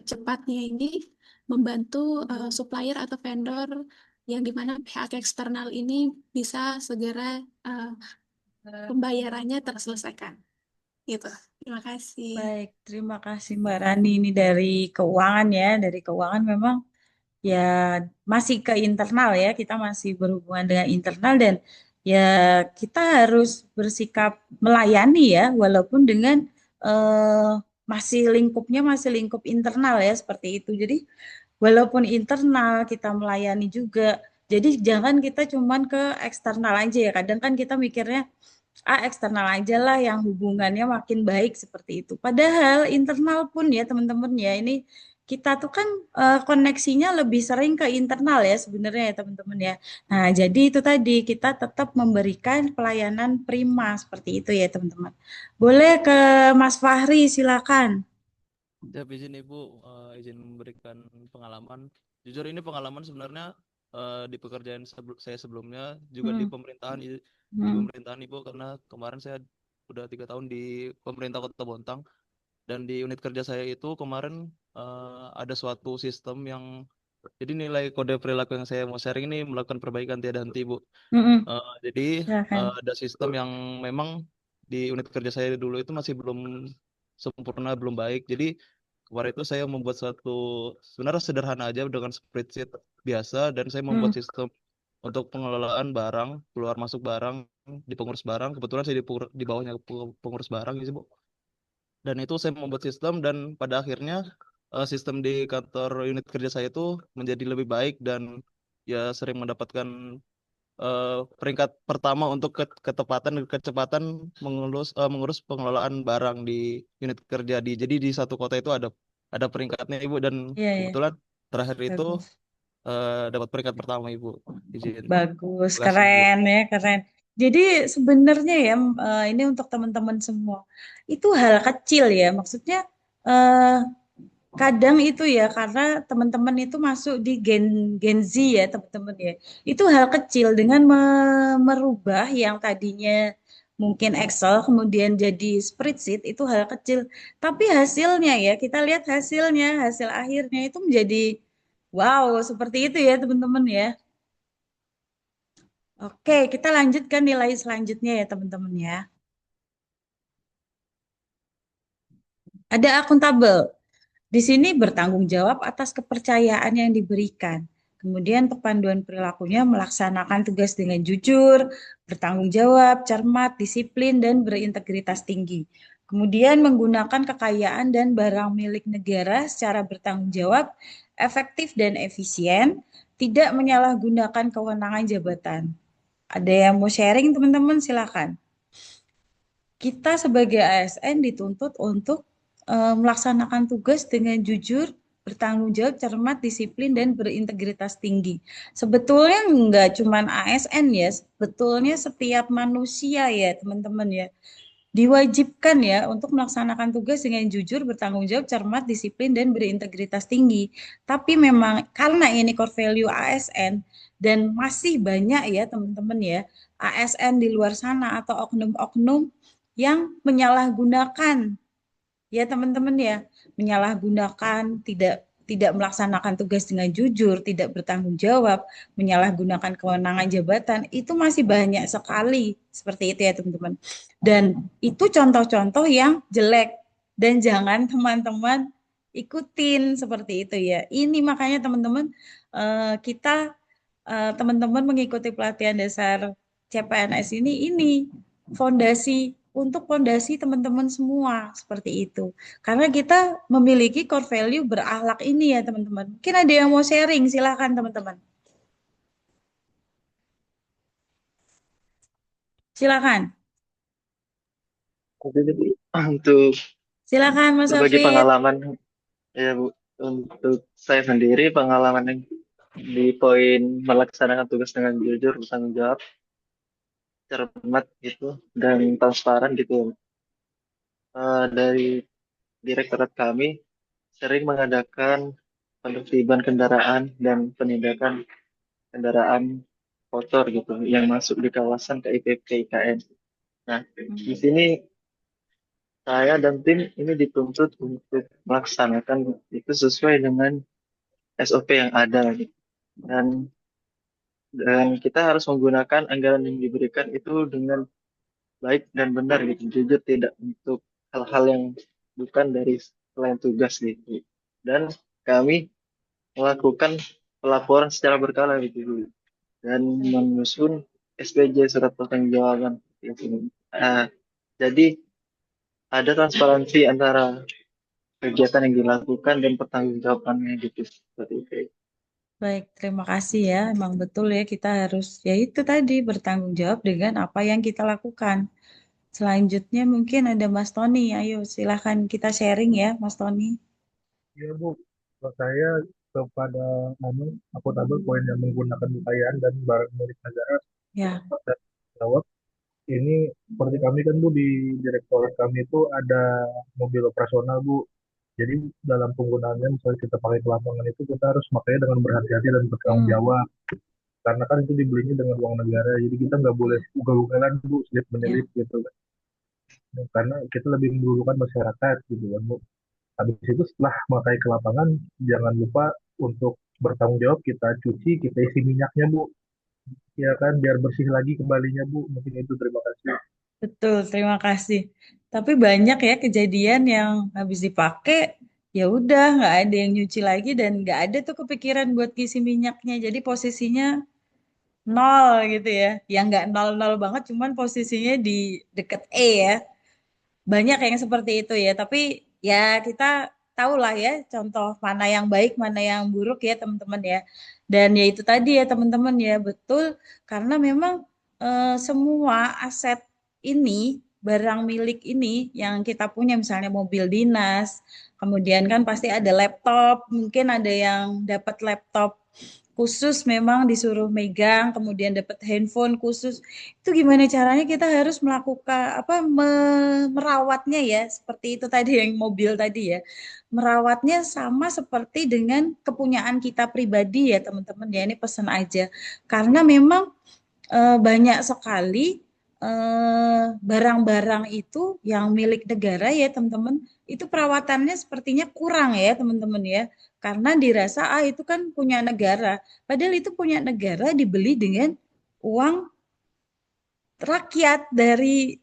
cepatnya ini membantu supplier atau vendor yang dimana pihak eksternal ini bisa segera pembayarannya terselesaikan. Gitu. Terima kasih. Baik, terima kasih Mbak Rani. Ini dari keuangan ya, dari keuangan memang ya masih ke internal ya, kita masih berhubungan dengan internal dan ya kita harus bersikap melayani ya, walaupun dengan eh, masih lingkupnya masih lingkup internal ya seperti itu. Jadi walaupun internal kita melayani juga, jadi jangan kita cuman ke eksternal aja ya. Kadang kan kita mikirnya eksternal aja lah yang hubungannya makin baik seperti itu. Padahal internal pun ya teman-teman ya ini kita tuh kan koneksinya lebih sering ke internal ya sebenarnya ya teman-teman ya. Nah, jadi itu tadi kita tetap memberikan pelayanan prima seperti itu ya teman-teman. Boleh ke Mas Fahri silakan. Siap, izin Ibu, izin memberikan pengalaman. Jujur ini pengalaman sebenarnya di pekerjaan saya sebelumnya juga di Hmm. pemerintahan di Hmm. pemerintahan Ibu, karena kemarin saya udah 3 tahun di pemerintah Kota Bontang, dan di unit kerja saya itu kemarin ada suatu sistem yang jadi nilai kode perilaku yang saya mau sharing ini melakukan perbaikan tiada henti Ibu. Hmm. Jadi Silakan. ada sistem yang memang di unit kerja saya dulu itu masih belum sempurna, belum baik. Jadi kemarin itu saya membuat suatu sebenarnya sederhana aja dengan spreadsheet biasa, dan saya Hmm. membuat sistem untuk pengelolaan barang, keluar masuk barang, di pengurus barang. Kebetulan saya di bawahnya pengurus barang gitu, Bu. Dan itu saya membuat sistem, dan pada akhirnya sistem di kantor unit kerja saya itu menjadi lebih baik, dan ya sering mendapatkan peringkat pertama untuk ketepatan dan kecepatan mengurus pengelolaan barang di unit kerja jadi di satu kota itu ada peringkatnya Ibu, dan Iya, iya. kebetulan terakhir itu Bagus. dapat peringkat pertama Ibu. Izin. Bagus, Terima kasih Ibu. keren ya, keren. Jadi sebenarnya ya ini untuk teman-teman semua. Itu hal kecil ya, maksudnya eh, kadang itu ya karena teman-teman itu masuk di Gen Z ya, teman-teman ya. Itu hal kecil dengan merubah yang tadinya mungkin Excel kemudian jadi spreadsheet itu hal kecil. Tapi hasilnya ya, kita lihat hasilnya, hasil akhirnya itu menjadi wow, seperti itu ya, teman-teman ya. Oke, kita lanjutkan nilai selanjutnya ya teman-teman ya. Ada akuntabel. Di sini bertanggung jawab atas kepercayaan yang diberikan. Kemudian untuk panduan perilakunya melaksanakan tugas dengan jujur, bertanggung jawab, cermat, disiplin, dan berintegritas tinggi. Kemudian menggunakan kekayaan dan barang milik negara secara bertanggung jawab, efektif dan efisien, tidak menyalahgunakan kewenangan jabatan. Ada yang mau sharing teman-teman? Silakan. Kita sebagai ASN dituntut untuk melaksanakan tugas dengan jujur, bertanggung jawab, cermat, disiplin, dan berintegritas tinggi. Sebetulnya nggak cuma ASN ya, sebetulnya setiap manusia ya teman-teman ya, diwajibkan ya untuk melaksanakan tugas dengan jujur, bertanggung jawab, cermat, disiplin, dan berintegritas tinggi. Tapi memang karena ini core value ASN dan masih banyak ya teman-teman ya, ASN di luar sana atau oknum-oknum yang menyalahgunakan ya teman-teman ya, menyalahgunakan tidak tidak melaksanakan tugas dengan jujur, tidak bertanggung jawab, menyalahgunakan kewenangan jabatan, itu masih banyak sekali seperti itu ya teman-teman. Dan itu contoh-contoh yang jelek dan jangan teman-teman ikutin seperti itu ya. Ini makanya teman-teman kita teman-teman mengikuti pelatihan dasar CPNS ini fondasi untuk fondasi teman-teman semua seperti itu. Karena kita memiliki core value berakhlak ini ya teman-teman. Mungkin ada yang mau sharing, silakan teman-teman. Silakan. Untuk Silakan Mas berbagi Hafid. pengalaman ya Bu, untuk saya sendiri pengalaman yang di poin melaksanakan tugas dengan jujur, bertanggung jawab, cermat gitu, dan transparan gitu. Dari direktorat kami sering mengadakan penertiban kendaraan dan penindakan kendaraan kotor gitu yang masuk di kawasan KIPP IKN. Nah, di sini saya dan tim ini dituntut untuk melaksanakan itu sesuai dengan SOP yang ada gitu. Dan kita harus menggunakan anggaran yang diberikan itu dengan baik dan benar gitu, jujur tidak untuk hal-hal yang bukan dari selain tugas gitu. Dan kami melakukan pelaporan secara berkala gitu dan menyusun SPJ surat pertanggungjawaban gitu. Jadi ada transparansi antara kegiatan yang dilakukan dan pertanggungjawabannya gitu seperti itu. Baik, terima kasih ya. Emang betul ya kita harus ya itu tadi bertanggung jawab dengan apa yang kita lakukan. Selanjutnya mungkin ada Mas Tony. Ayo silahkan kita sharing ya Mas Tony. Ya Bu, kalau saya kepada akuntabel poin yang menggunakan kekayaan dan barang milik negara Ya, dan jawab ini seperti kami kan Bu di direktorat kami itu ada mobil operasional Bu. Jadi dalam penggunaannya misalnya kita pakai ke lapangan itu kita harus makanya dengan berhati-hati dan bertanggung jawab. Karena kan itu dibelinya dengan uang negara, jadi kita nggak boleh ugal-ugalan Bu, selip ya, menyelip gitu kan. Karena kita lebih mendulukan masyarakat gitu kan Bu. Habis itu setelah memakai ke lapangan, jangan lupa untuk bertanggung jawab kita cuci, kita isi minyaknya Bu. Ya kan, biar bersih lagi kembalinya Bu. Mungkin itu terima kasih. betul. Terima kasih. Tapi banyak ya kejadian yang habis dipakai ya udah nggak ada yang nyuci lagi dan nggak ada tuh kepikiran buat ngisi minyaknya. Jadi posisinya nol gitu ya. Yang nggak nol-nol banget, cuman posisinya di deket E ya. Banyak yang seperti itu ya, tapi ya kita tahu lah ya contoh mana yang baik, mana yang buruk ya teman-teman ya. Dan ya itu tadi ya teman-teman ya, betul karena memang semua aset ini, barang milik ini yang kita punya misalnya mobil dinas, kemudian kan pasti ada laptop, mungkin ada yang dapat laptop khusus memang disuruh megang, kemudian dapat handphone khusus. Itu gimana caranya kita harus melakukan apa merawatnya ya, seperti itu tadi yang mobil tadi ya. Merawatnya sama seperti dengan kepunyaan kita pribadi ya, teman-teman ya. Ini pesan aja. Karena memang banyak sekali barang-barang itu yang milik negara ya teman-teman, itu perawatannya sepertinya kurang ya teman-teman ya, karena dirasa itu kan punya negara, padahal itu punya negara dibeli dengan uang rakyat dari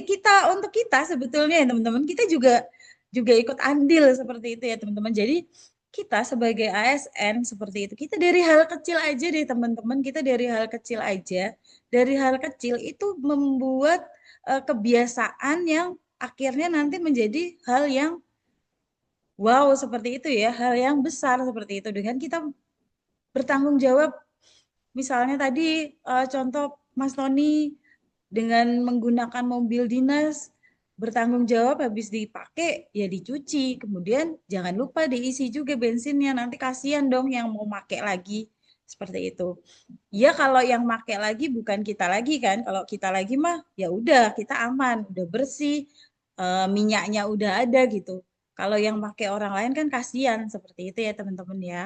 kita untuk kita sebetulnya ya teman-teman, kita juga juga ikut andil seperti itu ya teman-teman. Jadi kita sebagai ASN seperti itu, kita dari hal kecil aja deh teman-teman, kita dari hal kecil aja, dari hal kecil itu membuat kebiasaan yang akhirnya nanti menjadi hal yang wow seperti itu ya, hal yang besar seperti itu dengan kita bertanggung jawab. Misalnya tadi contoh Mas Tony dengan menggunakan mobil dinas, bertanggung jawab habis dipakai ya dicuci, kemudian jangan lupa diisi juga bensinnya, nanti kasihan dong yang mau pakai lagi seperti itu. Ya kalau yang pakai lagi bukan kita lagi kan, kalau kita lagi mah ya udah kita aman, udah bersih, minyaknya udah ada gitu. Kalau yang pakai orang lain kan kasihan seperti itu ya teman-teman ya.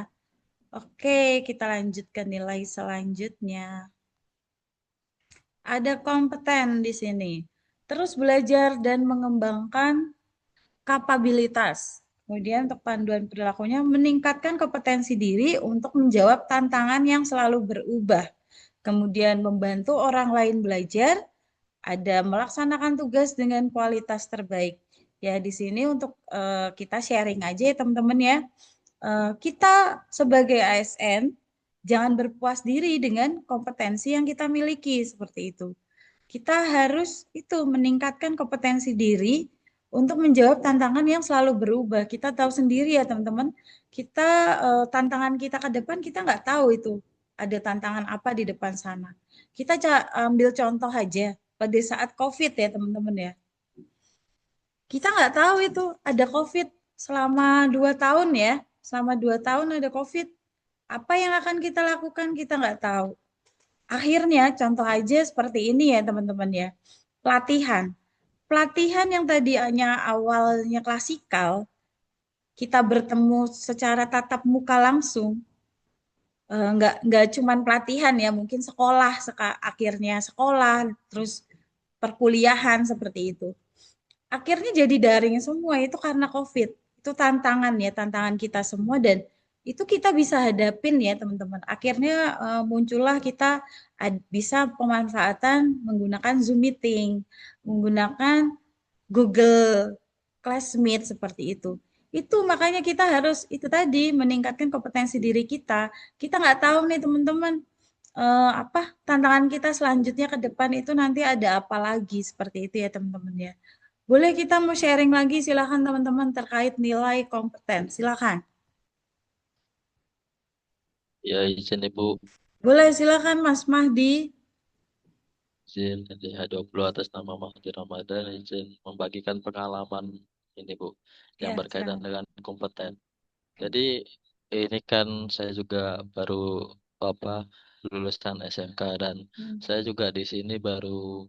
Oke, kita lanjutkan nilai selanjutnya. Ada kompeten di sini. Terus belajar dan mengembangkan kapabilitas. Kemudian untuk panduan perilakunya meningkatkan kompetensi diri untuk menjawab tantangan yang selalu berubah. Kemudian membantu orang lain belajar, ada melaksanakan tugas dengan kualitas terbaik. Ya di sini untuk kita sharing aja ya teman-teman ya. Kita sebagai ASN jangan berpuas diri dengan kompetensi yang kita miliki seperti itu. Kita harus itu meningkatkan kompetensi diri untuk menjawab tantangan yang selalu berubah. Kita tahu sendiri ya teman-teman, kita tantangan kita ke depan kita nggak tahu itu ada tantangan apa di depan sana. Kita ambil contoh aja pada saat COVID ya teman-teman ya. Kita nggak tahu itu ada COVID selama 2 tahun ya, selama 2 tahun ada COVID. Apa yang akan kita lakukan kita nggak tahu. Akhirnya contoh aja seperti ini ya teman-teman ya. Pelatihan. Pelatihan yang tadinya awalnya klasikal, kita bertemu secara tatap muka langsung, nggak cuman pelatihan ya, mungkin sekolah, akhirnya sekolah, terus perkuliahan seperti itu. Akhirnya jadi daring semua itu karena COVID. Itu tantangan ya, tantangan kita semua dan itu kita bisa hadapin ya teman-teman. Akhirnya muncullah kita bisa pemanfaatan menggunakan Zoom meeting, menggunakan Google Classmeet seperti itu. Itu makanya kita harus itu tadi meningkatkan kompetensi diri kita. Kita nggak tahu nih teman-teman apa tantangan kita selanjutnya ke depan itu nanti ada apa lagi seperti itu ya teman-teman ya. Boleh kita mau sharing lagi silakan teman-teman terkait nilai kompeten. Silakan. Ya, izin Ibu, Boleh silakan Mas Mahdi. izin DH20 atas nama Mahdi Ramadan, izin membagikan pengalaman ini Bu, yang Ya, berkaitan silakan. dengan kompeten. Jadi ini kan saya juga baru apa lulusan SMK dan saya juga di sini baru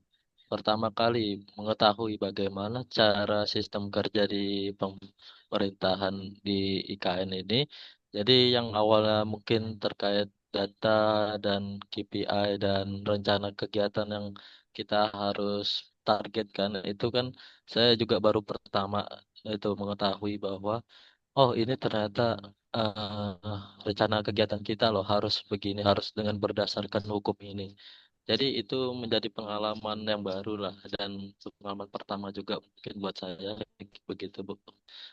pertama kali mengetahui bagaimana cara sistem kerja di pemerintahan di IKN ini. Jadi yang awalnya mungkin terkait data dan KPI dan rencana kegiatan yang kita harus targetkan itu kan saya juga baru pertama itu mengetahui bahwa oh, ini ternyata rencana kegiatan kita loh harus begini, harus dengan berdasarkan hukum ini. Jadi itu menjadi pengalaman yang baru lah dan pengalaman pertama juga mungkin buat saya begitu Bu.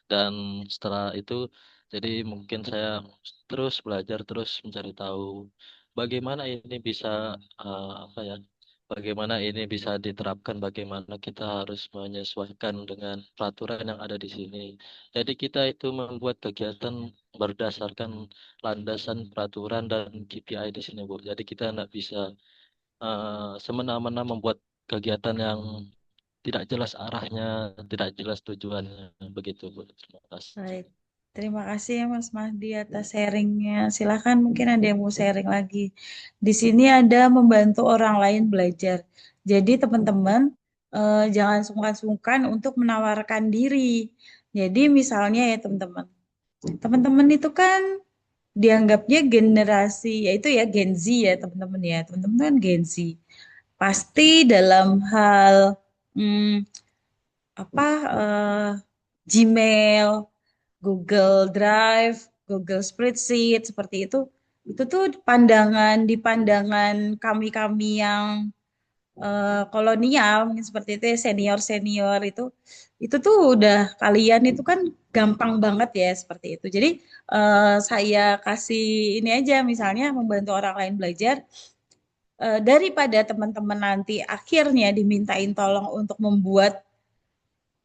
Dan setelah itu jadi mungkin saya terus belajar terus mencari tahu bagaimana ini bisa apa ya bagaimana ini bisa diterapkan, bagaimana kita harus menyesuaikan dengan peraturan yang ada di sini. Jadi kita itu membuat kegiatan berdasarkan landasan peraturan dan KPI di sini, Bu. Jadi kita tidak bisa semena-mena membuat kegiatan yang tidak jelas arahnya, tidak jelas tujuannya, begitu, Bu. Terima kasih. Baik. Terima kasih ya Mas Mahdi atas sharingnya. Silakan mungkin ada yang mau sharing lagi. Di sini ada membantu orang lain belajar. Jadi teman-teman jangan sungkan-sungkan untuk menawarkan diri. Jadi misalnya ya teman-teman. Teman-teman itu kan dianggapnya generasi yaitu ya Gen Z ya teman-teman ya. Teman-teman kan Gen Z. Pasti dalam hal hmm, apa Gmail, Google Drive, Google Spreadsheet seperti itu tuh di pandangan kami-kami yang kolonial mungkin seperti itu ya senior-senior itu tuh udah kalian itu kan gampang banget ya seperti itu. Jadi saya kasih ini aja misalnya membantu orang lain belajar daripada teman-teman nanti akhirnya dimintain tolong untuk membuat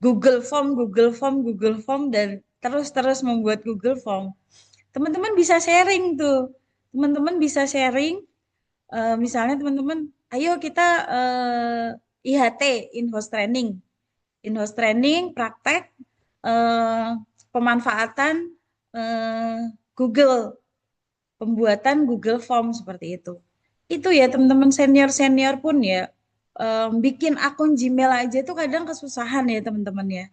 Google Form, Google Form, Google Form, dan terus-terus membuat Google Form. Teman-teman bisa sharing tuh. Teman-teman bisa sharing, misalnya teman-teman, ayo kita IHT, in-house training. In-house training, praktek, pemanfaatan Google, pembuatan Google Form seperti itu. Itu ya teman-teman senior-senior pun ya, bikin akun Gmail aja tuh kadang kesusahan ya teman-teman ya.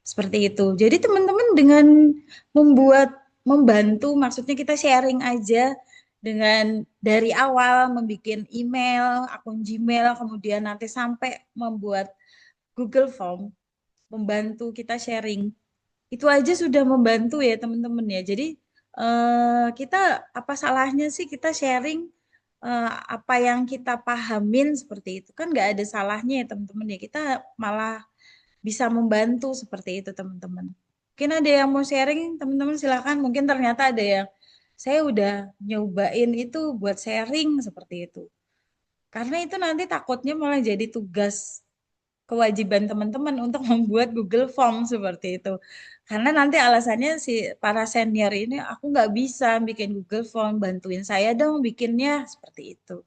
Seperti itu. Jadi teman-teman dengan membantu, maksudnya kita sharing aja dengan dari awal membuat email, akun Gmail, kemudian nanti sampai membuat Google Form, membantu kita sharing. Itu aja sudah membantu ya teman-teman ya. Jadi kita apa salahnya sih kita sharing apa yang kita pahamin seperti itu kan nggak ada salahnya ya teman-teman ya. Kita malah bisa membantu seperti itu teman-teman. Mungkin ada yang mau sharing teman-teman silakan. Mungkin ternyata ada yang saya udah nyobain itu buat sharing seperti itu. Karena itu nanti takutnya malah jadi tugas kewajiban teman-teman untuk membuat Google Form seperti itu. Karena nanti alasannya si para senior ini aku nggak bisa bikin Google Form, bantuin saya dong bikinnya seperti itu.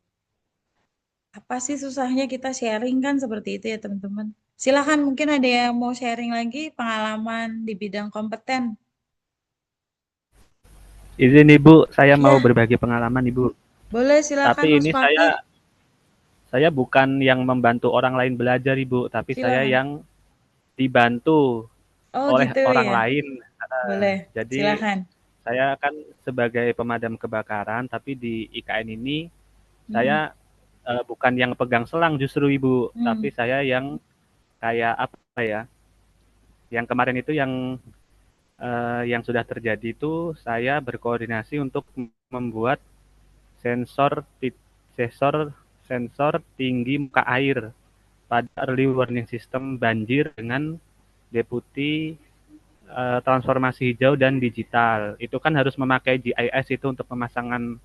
Apa sih susahnya kita sharing kan seperti itu ya teman-teman. Silakan mungkin ada yang mau sharing lagi pengalaman di bidang kompeten. Izin Ibu, saya mau Ya, berbagi pengalaman Ibu. boleh silakan Tapi Mas ini Fakih. saya bukan yang membantu orang lain belajar Ibu, tapi saya Silakan. yang dibantu Oh oleh gitu orang ya. lain. Boleh. Jadi Silakan. saya kan sebagai pemadam kebakaran, tapi di IKN ini Hmm. saya bukan yang pegang selang justru Ibu, tapi Hmm. saya yang kayak apa ya? Yang kemarin itu yang sudah terjadi itu saya berkoordinasi untuk membuat sensor sensor sensor tinggi muka air pada early warning system banjir dengan deputi transformasi hijau dan digital. Itu kan harus memakai GIS itu untuk pemasangan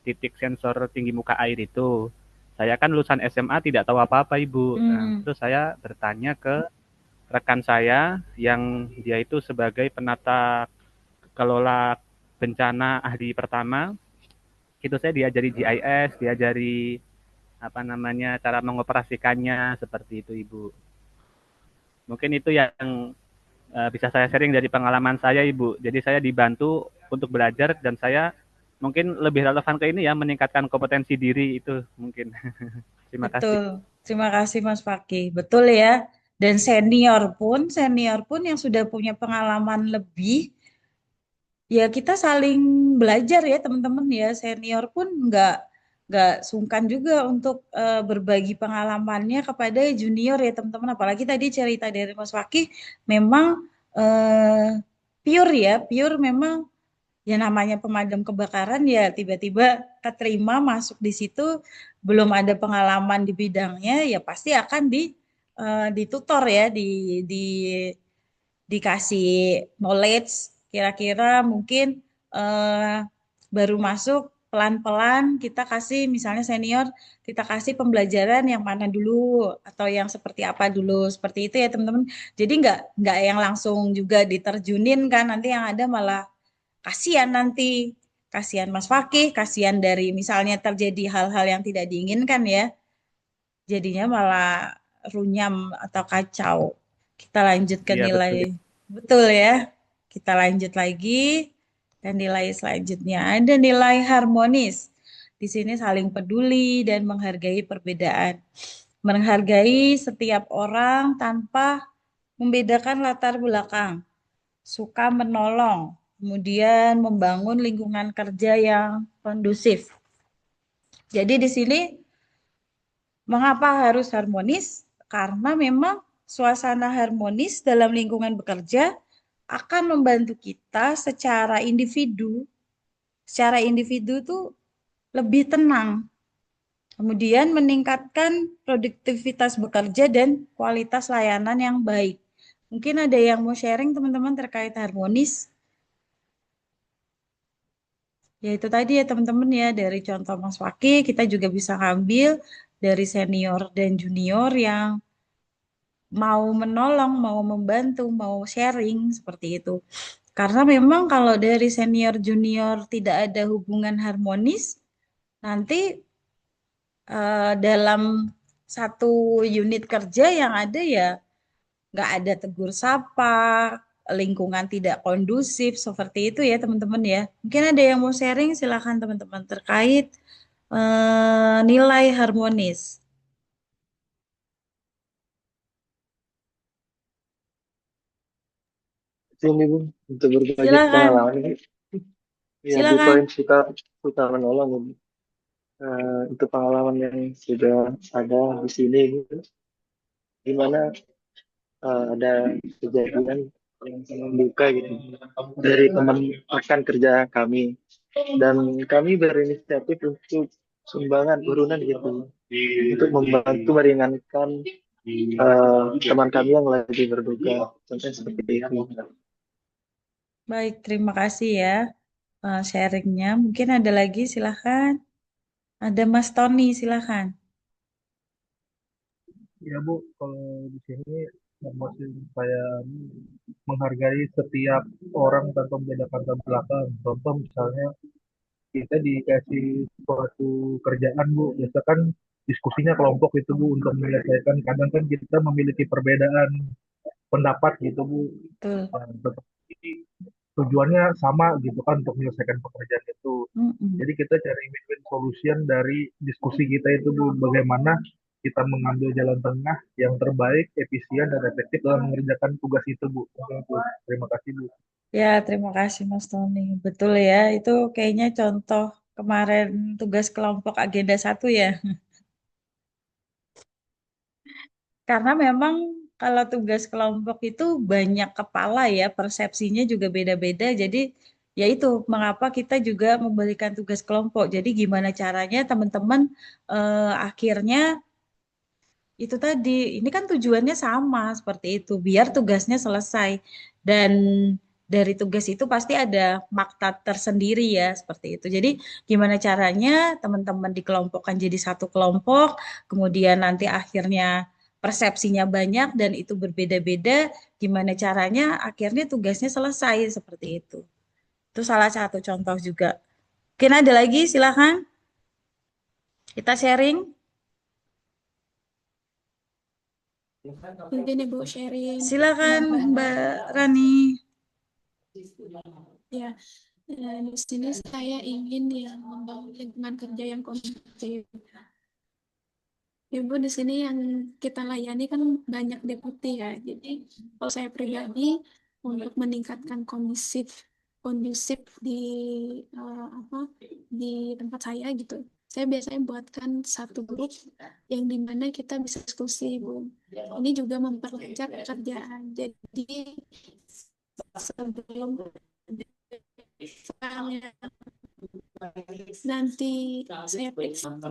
titik sensor tinggi muka air itu. Saya kan lulusan SMA tidak tahu apa-apa Ibu. Nah, Hmm. terus saya bertanya ke rekan saya yang dia itu sebagai penata kelola bencana ahli pertama. Itu saya diajari GIS, diajari apa namanya cara mengoperasikannya seperti itu Ibu. Mungkin itu yang bisa saya sharing dari pengalaman saya Ibu. Jadi saya dibantu untuk belajar dan saya mungkin lebih relevan ke ini ya meningkatkan kompetensi diri itu mungkin. Terima kasih. Betul. Terima kasih Mas Fakih. Betul ya. Dan senior pun yang sudah punya pengalaman lebih, ya kita saling belajar ya teman-teman ya. Senior pun nggak sungkan juga untuk berbagi pengalamannya kepada junior ya teman-teman. Apalagi tadi cerita dari Mas Fakih memang pure ya, pure memang ya namanya pemadam kebakaran ya tiba-tiba keterima masuk di situ belum ada pengalaman di bidangnya ya pasti akan ditutor ya di dikasih knowledge kira-kira mungkin eh, baru masuk pelan-pelan kita kasih misalnya senior kita kasih pembelajaran yang mana dulu atau yang seperti apa dulu seperti itu ya teman-teman jadi nggak yang langsung juga diterjunin kan nanti yang ada malah kasihan nanti kasihan Mas Fakih kasihan dari misalnya terjadi hal-hal yang tidak diinginkan ya jadinya malah runyam atau kacau. Kita lanjut ke Iya nilai. betul. Betul ya. Kita lanjut lagi. Dan nilai selanjutnya ada nilai harmonis. Di sini saling peduli dan menghargai perbedaan. Menghargai setiap orang tanpa membedakan latar belakang. Suka menolong. Kemudian membangun lingkungan kerja yang kondusif. Jadi di sini mengapa harus harmonis? Karena memang suasana harmonis dalam lingkungan bekerja akan membantu kita secara individu tuh lebih tenang. Kemudian meningkatkan produktivitas bekerja dan kualitas layanan yang baik. Mungkin ada yang mau sharing teman-teman terkait harmonis. Ya itu tadi ya teman-teman ya dari contoh Mas Waki kita juga bisa ngambil dari senior dan junior yang mau menolong, mau membantu, mau sharing seperti itu. Karena memang kalau dari senior junior tidak ada hubungan harmonis, nanti dalam satu unit kerja yang ada ya nggak ada tegur sapa, lingkungan tidak kondusif seperti itu ya teman-teman ya. Mungkin ada yang mau sharing silakan teman-teman terkait nilai harmonis. Ini Bu, untuk berbagi Silakan, pengalaman ini. Ya, di poin silakan. suka menolong Bu. Itu pengalaman yang sudah ada di sini gitu. Di mana ada kejadian yang sangat membuka gitu dari teman rekan kerja kami dan kami berinisiatif untuk sumbangan urunan gitu untuk membantu meringankan teman kami yang lagi berduka contohnya seperti itu. Baik, terima kasih ya sharingnya. Mungkin ada lagi, silahkan. Ada Mas Tony, silahkan. Ya Bu, kalau di sini masih saya menghargai setiap orang tanpa membedakan latar belakang. Contoh misalnya kita dikasih suatu kerjaan Bu, biasa kan diskusinya kelompok itu Bu untuk menyelesaikan. Kadang kan kita memiliki perbedaan pendapat gitu Bu. Betul. Tetapi tujuannya sama gitu kan untuk menyelesaikan pekerjaan itu. Mm-mm. Jadi kita cari win-win solution dari diskusi kita itu Bu, bagaimana kita mengambil jalan tengah yang terbaik, efisien dan efektif dalam mengerjakan tugas itu Bu. Mungkin itu. Terima kasih Bu. Ya, terima kasih Mas Tony. Betul ya, itu kayaknya contoh kemarin tugas kelompok agenda 1 ya. Karena memang kalau tugas kelompok itu banyak kepala ya, persepsinya juga beda-beda. Jadi ya itu mengapa kita juga memberikan tugas kelompok. Jadi gimana caranya teman-teman akhirnya itu tadi, ini kan tujuannya sama seperti itu, biar tugasnya selesai. Dan dari tugas itu pasti ada makna tersendiri ya, seperti itu. Jadi gimana caranya teman-teman dikelompokkan jadi satu kelompok, kemudian nanti akhirnya persepsinya banyak dan itu berbeda-beda, gimana caranya akhirnya tugasnya selesai seperti itu. Itu salah satu contoh juga. Mungkin ada lagi, silakan kita sharing. Mungkin Ibu sharing. Silakan Mbak Rani. Ya, di sini saya ingin yang membangun lingkungan kerja yang kondusif. Ibu di sini yang kita layani kan banyak deputi ya. Jadi kalau saya pribadi untuk meningkatkan kondusif di apa di tempat saya gitu. Saya biasanya buatkan satu grup yang dimana kita bisa diskusi, Bu. Ini juga memperlancar pekerjaan. Jadi sebelum filenya nanti saya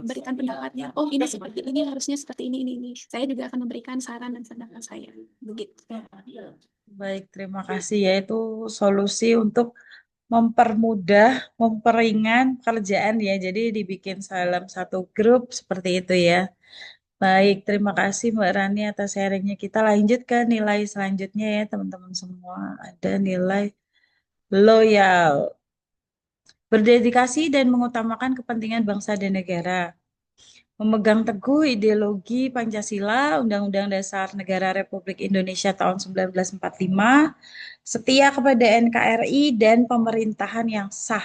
berikan pendapatnya. Oh, ini seperti ini, harusnya seperti ini. Saya juga akan memberikan saran dan pendapat saya. Begitu. Baik, terima kasih. Yaitu solusi untuk mempermudah, memperingan pekerjaan ya. Jadi dibikin dalam satu grup seperti itu ya. Baik, terima kasih Mbak Rani atas sharingnya. Kita lanjut ke nilai selanjutnya ya teman-teman semua. Ada nilai loyal. Berdedikasi dan mengutamakan kepentingan bangsa dan negara. Memegang teguh ideologi Pancasila, Undang-Undang Dasar Negara Republik Indonesia tahun 1945, setia kepada NKRI dan pemerintahan yang sah.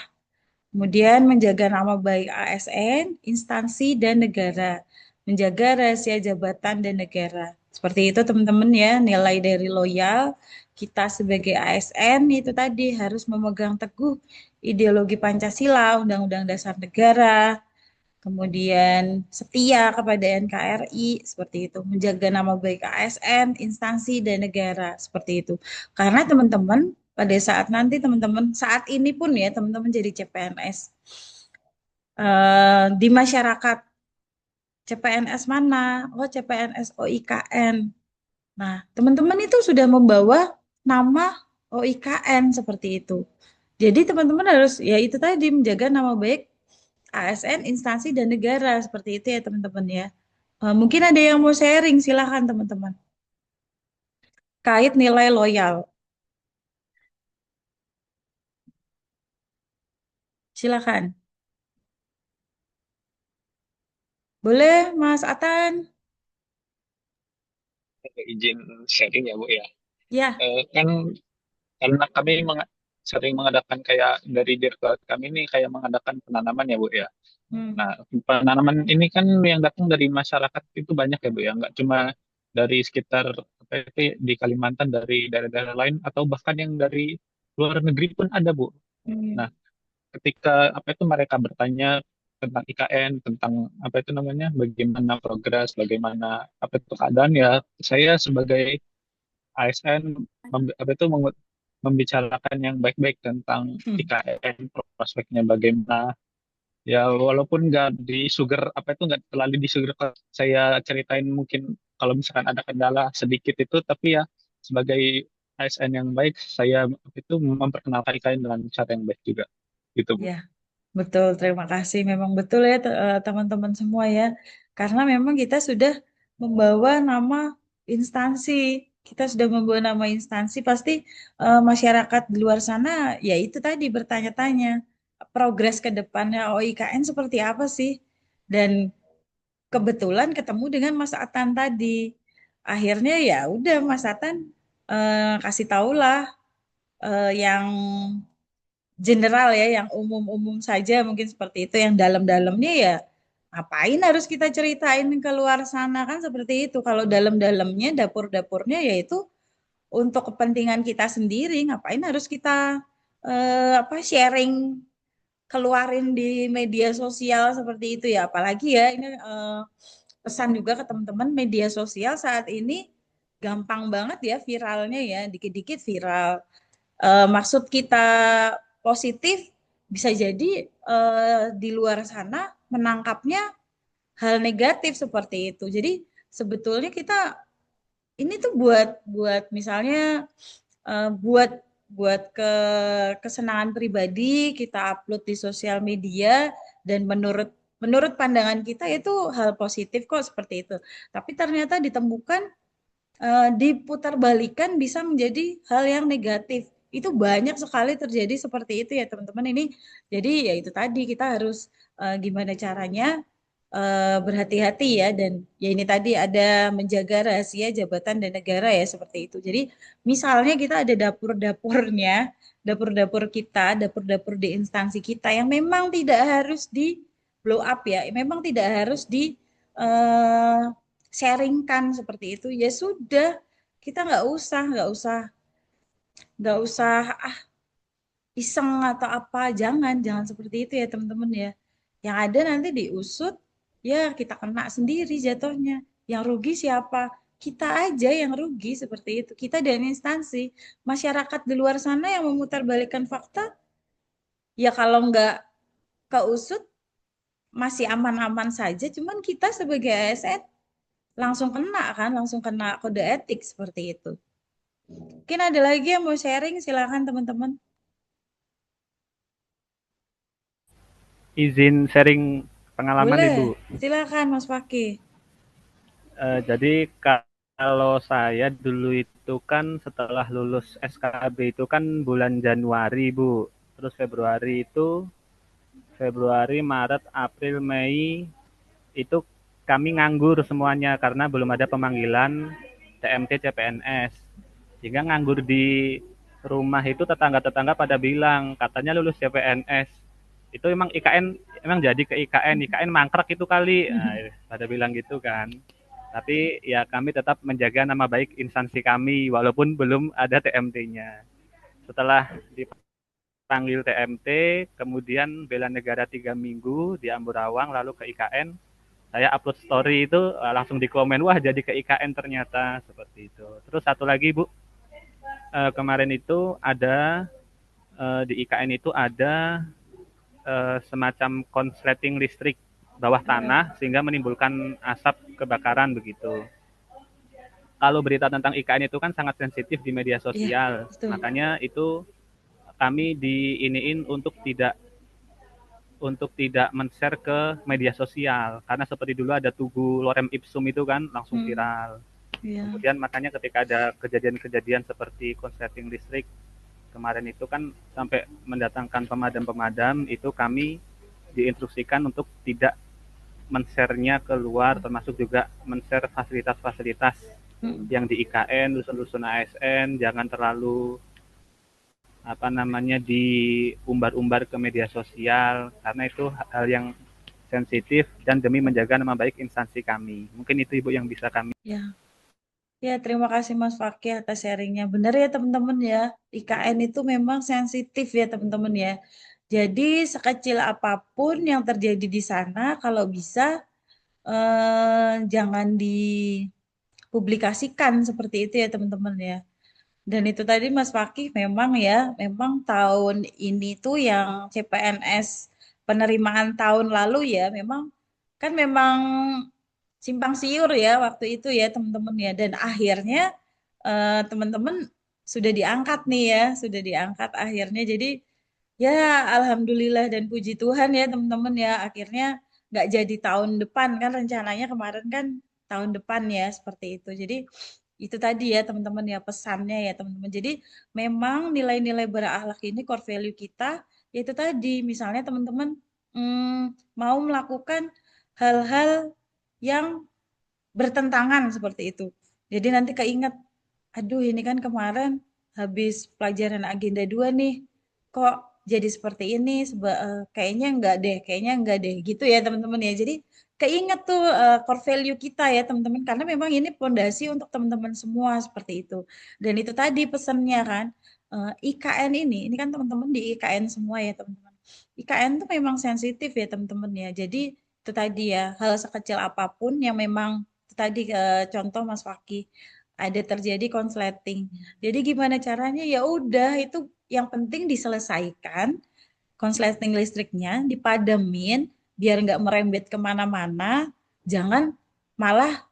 Kemudian menjaga nama baik ASN, instansi, dan negara. Menjaga rahasia jabatan dan negara. Seperti itu teman-teman ya, nilai dari loyal. Kita sebagai ASN itu tadi harus memegang teguh ideologi Pancasila, Undang-Undang Dasar Negara, kemudian setia kepada NKRI, seperti itu. Menjaga nama baik ASN, instansi, dan negara, seperti itu. Karena teman-teman, pada saat nanti teman-teman, saat ini pun ya teman-teman jadi CPNS. Di masyarakat, CPNS mana? Oh, CPNS OIKN. Nah, teman-teman itu sudah membawa nama OIKN seperti itu. Jadi teman-teman harus, ya itu tadi, menjaga nama baik ASN, instansi, dan negara. Seperti itu ya teman-teman ya. Mungkin ada yang mau sharing, silahkan teman-teman. Kait nilai loyal. Silahkan. Boleh, Mas Atan? Izin sharing ya Bu ya. Ya. Kan karena kami sering mengadakan kayak dari direktorat kami ini kayak mengadakan penanaman ya Bu ya. Nah, penanaman ini kan yang datang dari masyarakat itu banyak ya Bu ya, nggak cuma dari sekitar apa itu di Kalimantan, dari daerah-daerah lain atau bahkan yang dari luar negeri pun ada Bu. Nah, ketika apa itu mereka bertanya tentang IKN, tentang apa itu namanya, bagaimana progres, bagaimana apa itu keadaan ya, saya sebagai ASN apa itu membicarakan yang baik-baik tentang IKN, prospeknya bagaimana. Ya walaupun nggak nggak terlalu disugar, saya ceritain mungkin kalau misalkan ada kendala sedikit itu, tapi ya sebagai ASN yang baik saya itu memperkenalkan IKN dengan cara yang baik juga gitu Bu. Ya, betul. Terima kasih. Memang betul ya teman-teman semua ya. Karena memang kita sudah membawa nama instansi. Kita sudah membawa nama instansi, pasti masyarakat di luar sana ya itu tadi bertanya-tanya progres ke depannya OIKN seperti apa sih? Dan kebetulan ketemu dengan Mas Atan tadi. Akhirnya ya udah Mas Atan kasih tahulah yang general ya, yang umum-umum saja mungkin seperti itu, yang dalam-dalamnya ya ngapain harus kita ceritain ke luar sana kan seperti itu. Kalau dalam-dalamnya, dapur-dapurnya yaitu untuk kepentingan kita sendiri, ngapain harus kita sharing keluarin di media sosial seperti itu ya. Apalagi ya ini pesan juga ke teman-teman, media sosial saat ini gampang banget ya viralnya ya, dikit-dikit viral. Maksud kita positif, bisa jadi di luar sana menangkapnya hal negatif seperti itu. Jadi sebetulnya kita ini tuh buat buat misalnya buat buat kesenangan pribadi kita upload di sosial media, dan menurut menurut pandangan kita itu hal positif kok seperti itu. Tapi ternyata ditemukan diputarbalikkan bisa menjadi hal yang negatif. Itu banyak sekali terjadi seperti itu ya teman-teman ini. Jadi ya itu tadi kita harus gimana caranya berhati-hati ya, dan ya ini tadi ada menjaga rahasia jabatan dan negara ya seperti itu. Jadi misalnya kita ada dapur-dapurnya, dapur-dapur kita, dapur-dapur di instansi kita yang memang tidak harus di blow up ya, memang tidak harus di eh, sharingkan seperti itu, ya sudah, kita nggak usah iseng atau apa, jangan seperti itu ya teman-teman ya. Yang ada nanti diusut, ya kita kena sendiri jatuhnya. Yang rugi siapa? Kita aja yang rugi seperti itu. Kita dan instansi. Masyarakat di luar sana yang memutarbalikkan fakta, ya kalau nggak keusut masih aman-aman saja. Cuman kita sebagai ASN langsung kena kan, langsung kena kode etik seperti itu. Mungkin ada lagi yang mau sharing, silakan teman-teman. Izin sharing pengalaman Boleh, Ibu. silakan Mas Fakih. Jadi kalau saya dulu itu kan setelah lulus SKB itu kan bulan Januari, Bu. Terus Februari, Maret, April, Mei itu kami nganggur semuanya karena belum ada pemanggilan TMT CPNS. Sehingga nganggur di rumah itu tetangga-tetangga pada bilang katanya lulus CPNS. Itu emang IKN, emang jadi ke IKN mangkrak itu kali. Nah, pada bilang gitu kan. Tapi ya kami tetap menjaga nama baik instansi kami walaupun belum ada TMT-nya. Setelah dipanggil TMT, kemudian bela negara 3 minggu di Amburawang, lalu ke IKN. Saya upload story itu langsung di komen, wah jadi ke IKN ternyata, seperti itu. Terus satu lagi Bu, kemarin itu ada di IKN itu ada semacam konsleting listrik bawah tanah sehingga menimbulkan asap kebakaran begitu. Kalau berita tentang IKN itu kan sangat sensitif di media sosial, makanya itu kami diiniin untuk tidak men-share ke media sosial karena seperti dulu ada Tugu Lorem Ipsum itu kan langsung viral. Kemudian makanya ketika ada kejadian-kejadian seperti konsleting listrik kemarin itu kan sampai mendatangkan pemadam-pemadam, itu kami diinstruksikan untuk tidak men-share-nya keluar, termasuk juga men-share fasilitas-fasilitas yang di IKN, lulusan ASN, jangan terlalu diumbar-umbar ke media sosial karena itu hal yang sensitif dan demi menjaga nama baik instansi kami. Mungkin itu Ibu yang bisa kami. Ya, terima kasih Mas Fakih atas sharingnya. Benar ya teman-teman ya, IKN itu memang sensitif ya teman-teman ya. Jadi sekecil apapun yang terjadi di sana, kalau bisa jangan dipublikasikan seperti itu ya teman-teman ya. Dan itu tadi Mas Fakih memang ya, memang tahun ini tuh yang CPNS penerimaan tahun lalu ya, memang simpang siur ya waktu itu ya teman-teman ya. Dan akhirnya teman-teman sudah diangkat nih ya, sudah diangkat akhirnya. Jadi ya alhamdulillah dan puji Tuhan ya teman-teman ya, akhirnya nggak jadi tahun depan kan, rencananya kemarin kan tahun depan ya seperti itu. Jadi itu tadi ya teman-teman ya pesannya ya teman-teman. Jadi memang nilai-nilai berakhlak ini core value kita, yaitu tadi misalnya teman-teman mau melakukan hal-hal yang bertentangan seperti itu. Jadi nanti keinget, aduh ini kan kemarin habis pelajaran agenda 2 nih, kok jadi seperti ini, kayaknya enggak deh, gitu ya teman-teman ya. Jadi keinget tuh core value kita ya teman-teman, karena memang ini pondasi untuk teman-teman semua seperti itu. Dan itu tadi pesannya kan, IKN ini kan teman-teman di IKN semua ya teman-teman. IKN tuh memang sensitif ya teman-teman ya. Jadi itu tadi ya, hal sekecil apapun yang memang itu tadi contoh Mas Faki ada terjadi konsleting. Jadi gimana caranya? Ya udah itu yang penting diselesaikan konsleting listriknya, dipademin biar nggak merembet kemana-mana. Jangan malah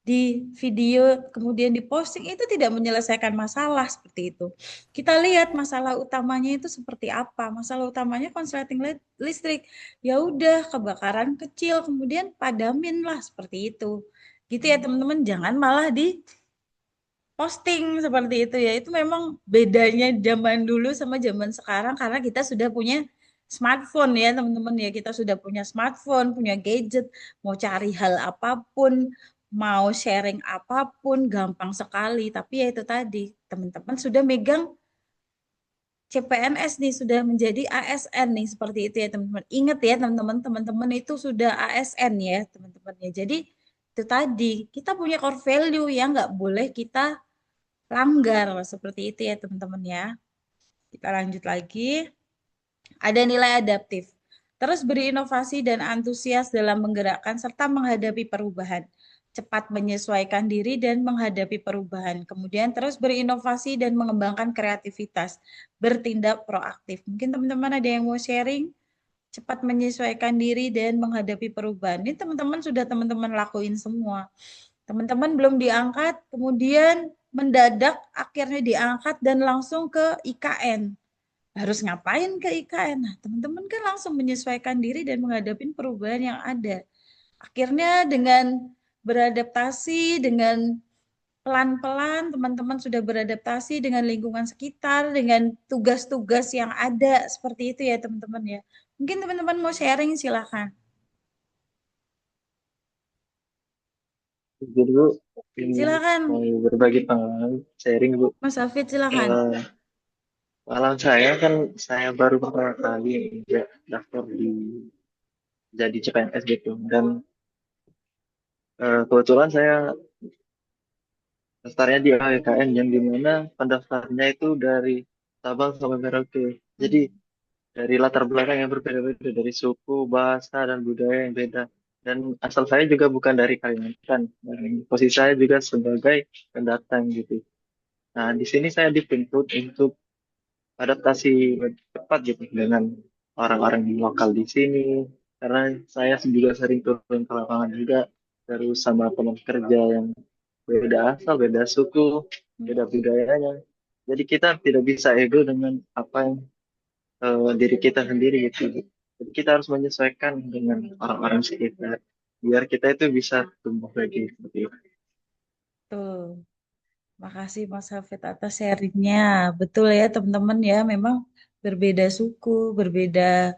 di video kemudian diposting itu tidak menyelesaikan masalah seperti itu. Kita lihat masalah utamanya itu seperti apa. Masalah utamanya konsleting listrik. Ya udah kebakaran kecil kemudian padamin lah seperti itu. Gitu ya teman-teman, jangan malah di posting seperti itu ya. Itu memang bedanya zaman dulu sama zaman sekarang karena kita sudah punya smartphone ya teman-teman ya. Kita sudah punya smartphone, punya gadget, mau cari hal apapun, mau sharing apapun gampang sekali. Tapi ya itu tadi, teman-teman sudah megang CPNS nih, sudah menjadi ASN nih seperti itu ya teman-teman. Ingat ya teman-teman, teman-teman itu sudah ASN ya teman-teman ya. Jadi itu tadi, kita punya core value yang nggak boleh kita langgar seperti itu ya teman-teman ya. Kita lanjut lagi. Ada nilai adaptif. Terus berinovasi dan antusias dalam menggerakkan serta menghadapi perubahan. Cepat menyesuaikan diri dan menghadapi perubahan. Kemudian terus berinovasi dan mengembangkan kreativitas. Bertindak proaktif. Mungkin teman-teman ada yang mau sharing? Cepat menyesuaikan diri dan menghadapi perubahan. Ini teman-teman sudah teman-teman lakuin semua. Teman-teman belum diangkat, kemudian mendadak akhirnya diangkat dan langsung ke IKN. Harus ngapain ke IKN? Nah, teman-teman kan langsung menyesuaikan diri dan menghadapi perubahan yang ada. Akhirnya dengan beradaptasi, dengan pelan-pelan teman-teman sudah beradaptasi dengan lingkungan sekitar, dengan tugas-tugas yang ada seperti itu ya teman-teman ya. Mungkin teman-teman mau sharing silahkan. Jadi Bu, ini Silakan mau berbagi pengalaman, sharing Bu. Mas Hafid silakan. Eh, Pengalaman saya kan saya baru pertama kali daftar di jadi CPNS gitu. Dan kebetulan saya daftarnya di AWKN yang dimana pendaftarnya itu dari Sabang sampai Merauke. Jadi dari latar belakang yang berbeda-beda, dari suku, bahasa, dan budaya yang beda. Dan asal saya juga bukan dari Kalimantan. Dan posisi saya juga sebagai pendatang gitu. Nah, di sini saya dituntut untuk adaptasi cepat gitu dengan orang-orang di lokal di sini. Karena saya juga sering turun ke lapangan juga, terus sama teman kerja yang beda asal, beda suku, beda budayanya. Jadi kita tidak bisa ego dengan apa yang diri kita sendiri gitu. Jadi kita harus menyesuaikan dengan orang-orang sekitar biar kita itu bisa tumbuh lagi seperti itu. Tuh. Makasih Mas Hafid atas sharingnya. Betul ya teman-teman ya, memang berbeda suku, berbeda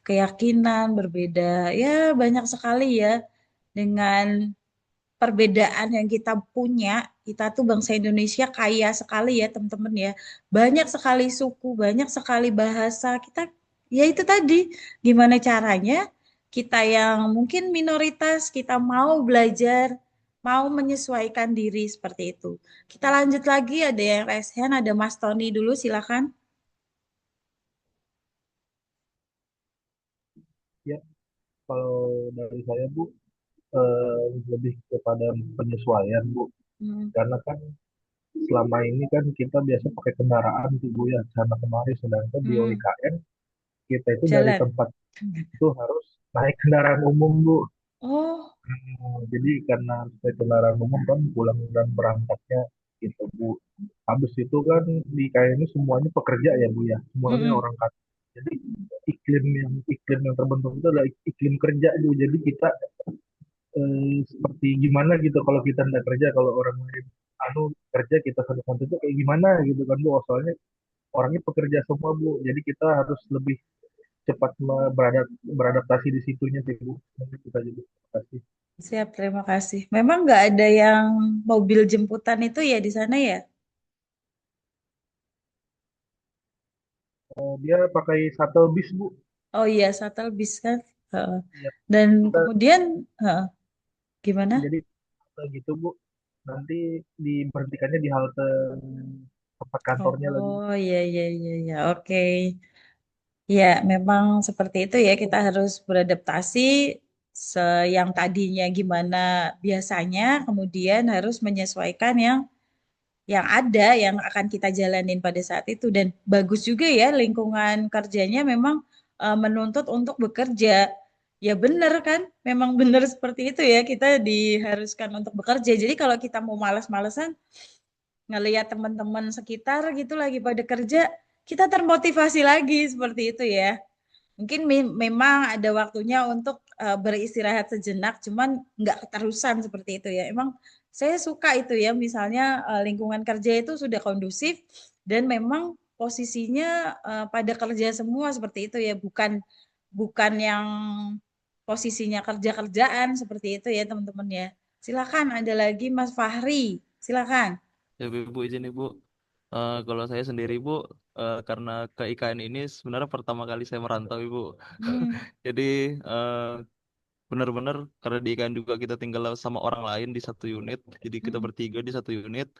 keyakinan, berbeda ya banyak sekali ya dengan perbedaan yang kita punya. Kita tuh bangsa Indonesia kaya sekali ya teman-teman ya. Banyak sekali suku, banyak sekali bahasa. Kita ya itu tadi gimana caranya kita yang mungkin minoritas kita mau belajar, mau menyesuaikan diri seperti itu. Kita lanjut lagi, ada yang raise hand, ada Mas Tony dulu, silakan. Ya, kalau dari saya Bu, lebih kepada penyesuaian Bu. Karena kan selama ini kan kita biasa pakai kendaraan tuh Bu ya, sana kemari, sedangkan di OIKN kita itu dari Jalan. tempat itu harus naik kendaraan umum Bu. Oh, Jadi karena naik kendaraan umum kan pulang dan berangkatnya gitu Bu. Habis itu kan di kayak ini semuanya pekerja ya Bu ya, semuanya orang kantor. Jadi iklim yang terbentuk itu adalah iklim kerja Bu. Jadi kita seperti gimana gitu kalau kita nggak kerja, kalau orang lain kerja kita santai-santai itu kayak gimana gitu kan Bu. Soalnya orangnya pekerja semua Bu. Jadi kita harus lebih cepat beradaptasi di situnya sih Bu. Nanti kita jadi kasih. siap, terima kasih. Memang nggak ada yang mobil jemputan itu ya di sana ya? Dia pakai shuttle bis, Bu. Oh iya, shuttle bis kan. Heeh. Ya, Dan kita kemudian, heeh, gimana? jadi gitu, Bu. Nanti diberhentikannya di halte tempat kantornya lagi. Oh iya, iya, iya, iya. Oke. Ya, memang seperti itu ya. Kita harus beradaptasi yang tadinya gimana biasanya, kemudian harus menyesuaikan yang ada, yang akan kita jalanin pada saat itu. Dan bagus juga ya, lingkungan kerjanya memang menuntut untuk bekerja. Ya benar kan, memang benar seperti itu ya, kita diharuskan untuk bekerja. Jadi kalau kita mau malas-malesan, ngelihat teman-teman sekitar gitu lagi pada kerja, kita termotivasi lagi seperti itu ya. Mungkin memang ada waktunya untuk beristirahat sejenak, cuman nggak keterusan seperti itu ya. Emang saya suka itu ya, misalnya lingkungan kerja itu sudah kondusif dan memang posisinya pada kerja semua seperti itu ya, bukan bukan yang posisinya kerja-kerjaan seperti itu ya teman-teman ya. Silakan ada lagi Mas Fahri, silakan. Ya Ibu izin Ibu. Kalau saya sendiri Bu, karena ke IKN ini sebenarnya pertama kali saya merantau Ibu. Hmm, Jadi eh, benar-benar karena di IKN juga kita tinggal sama orang lain di satu unit, jadi kita hmm, bertiga di satu unit.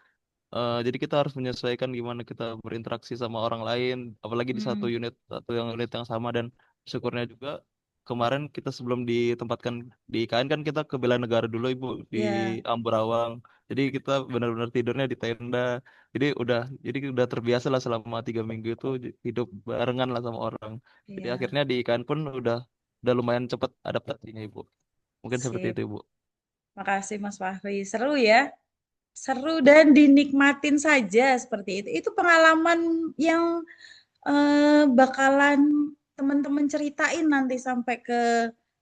Jadi kita harus menyesuaikan gimana kita berinteraksi sama orang lain, apalagi di hmm. satu yang unit yang sama. Dan syukurnya juga kemarin kita sebelum ditempatkan di IKN kan kita ke Bela Negara dulu Ibu di Ya, Amburawang. Jadi kita benar-benar tidurnya di tenda. Jadi udah terbiasa lah selama 3 minggu itu hidup barengan lah sama orang. Jadi ya, akhirnya di IKN pun udah lumayan cepat adaptasinya Ibu. Mungkin seperti sip. itu Ibu. Makasih Mas Fahri. Seru ya. Seru dan dinikmatin saja seperti itu. Itu pengalaman yang bakalan teman-teman ceritain nanti sampai ke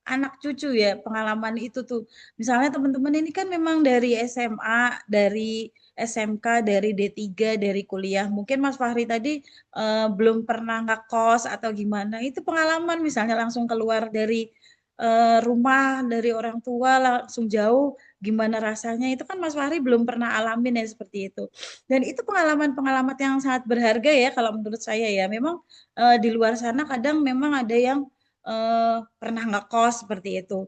anak cucu ya, pengalaman itu tuh. Misalnya teman-teman ini kan memang dari SMA, dari SMK, dari D3, dari kuliah. Mungkin Mas Fahri tadi belum pernah ngekos atau gimana. Itu pengalaman misalnya langsung keluar dari rumah, dari orang tua langsung jauh, gimana rasanya. Itu kan Mas Fahri belum pernah alamin ya seperti itu. Dan itu pengalaman-pengalaman yang sangat berharga ya kalau menurut saya ya. Memang di luar sana kadang memang ada yang pernah ngekos seperti itu.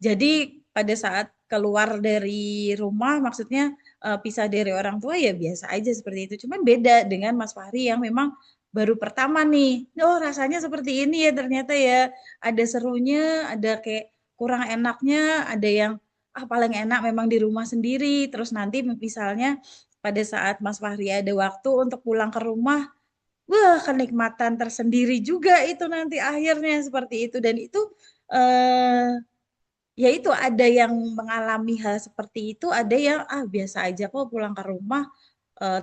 Jadi pada saat keluar dari rumah maksudnya pisah dari orang tua ya biasa aja seperti itu. Cuman beda dengan Mas Fahri yang memang baru pertama nih. Oh, rasanya seperti ini ya ternyata ya. Ada serunya, ada kayak kurang enaknya, ada yang paling enak memang di rumah sendiri. Terus nanti misalnya pada saat Mas Fahri ada waktu untuk pulang ke rumah, wah kenikmatan tersendiri juga itu nanti akhirnya seperti itu. Dan itu eh, ya itu ada yang mengalami hal seperti itu, ada yang biasa aja kok pulang ke rumah,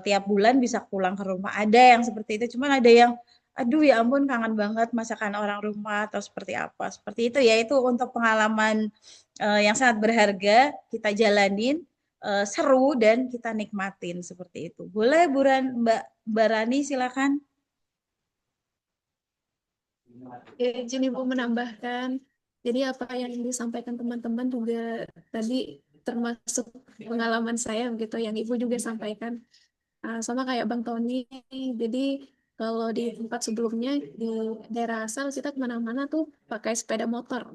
tiap bulan bisa pulang ke rumah. Ada yang seperti itu, cuman ada yang aduh ya ampun kangen banget masakan orang rumah atau seperti apa. Seperti itu ya, itu untuk pengalaman yang sangat berharga kita jalanin, seru dan kita nikmatin seperti itu. Boleh Mbak Rani silakan. Ya, izin Ibu menambahkan. Jadi apa yang disampaikan teman-teman juga tadi termasuk pengalaman saya begitu yang Ibu juga sampaikan. Sama kayak Bang Tony. Jadi kalau di tempat sebelumnya di daerah asal kita kemana-mana tuh pakai sepeda motor.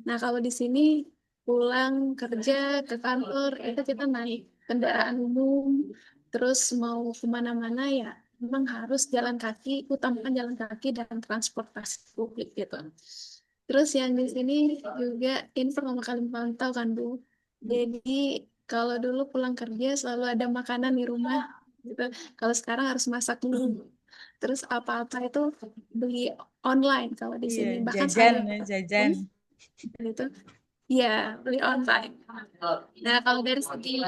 Nah kalau di sini pulang kerja ke kantor itu kita naik kendaraan umum, terus mau kemana-mana ya memang harus jalan kaki, utamakan jalan kaki dan transportasi publik gitu. Terus yang di sini juga ini pertama kali pantau kan Bu. Jadi kalau dulu pulang kerja selalu ada makanan di rumah gitu. Kalau sekarang harus masak dulu. Terus apa-apa itu beli online kalau di Iya, sini. Bahkan jajan saya ya, pun jajan. itu ya beli online. Nah kalau dari segi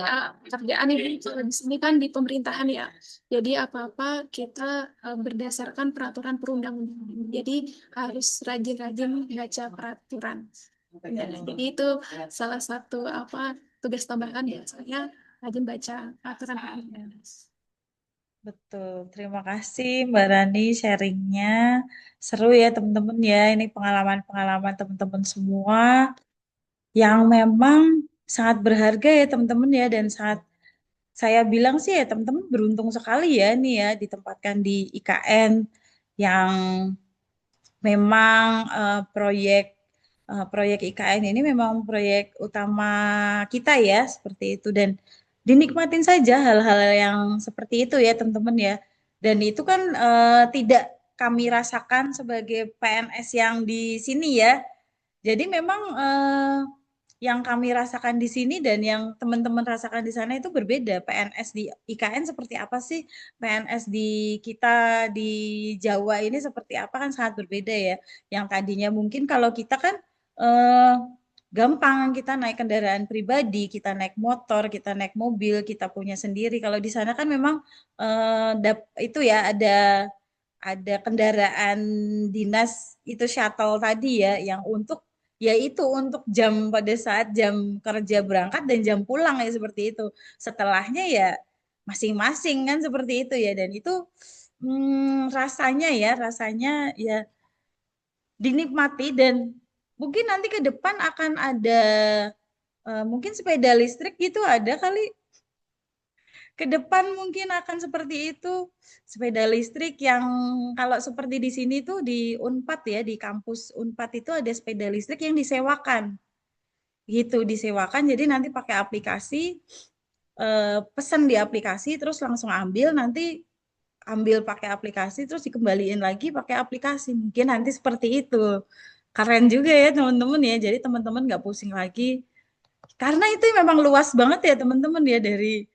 kerjaan ibu kalau di sini kan di pemerintahan ya. Jadi apa-apa kita berdasarkan peraturan perundang-undangan. Jadi harus rajin-rajin baca peraturan. Ya, jadi itu salah satu tugas tambahan ya saya rajin baca peraturan perundang-undangan. Betul, terima kasih Mbak Rani sharingnya. Seru ya teman-teman ya, ini pengalaman-pengalaman teman-teman semua yang memang sangat berharga ya teman-teman ya, dan sangat saya bilang sih ya teman-teman beruntung sekali ya nih ya ditempatkan di IKN yang memang proyek IKN ini memang proyek utama kita ya, seperti itu. Dan dinikmatin saja hal-hal yang seperti itu ya teman-teman ya. Dan itu kan tidak kami rasakan sebagai PNS yang di sini ya. Jadi memang yang kami rasakan di sini dan yang teman-teman rasakan di sana itu berbeda. PNS di IKN seperti apa sih? PNS di kita di Jawa ini seperti apa kan sangat berbeda ya. Yang tadinya mungkin kalau kita kan eh, gampang kita naik kendaraan pribadi, kita naik motor, kita naik mobil, kita punya sendiri. Kalau di sana kan memang itu ya ada kendaraan dinas itu shuttle tadi ya yang untuk yaitu untuk jam pada saat jam kerja berangkat dan jam pulang ya seperti itu. Setelahnya ya masing-masing kan seperti itu ya dan itu rasanya ya dinikmati dan mungkin nanti ke depan akan ada mungkin sepeda listrik gitu ada kali ke depan mungkin akan seperti itu sepeda listrik yang kalau seperti di sini tuh di Unpad ya di kampus Unpad itu ada sepeda listrik yang disewakan gitu disewakan jadi nanti pakai aplikasi pesan di aplikasi terus langsung ambil nanti ambil pakai aplikasi terus dikembaliin lagi pakai aplikasi mungkin nanti seperti itu keren juga ya teman-teman ya jadi teman-teman nggak pusing lagi karena itu memang luas banget ya teman-teman ya dari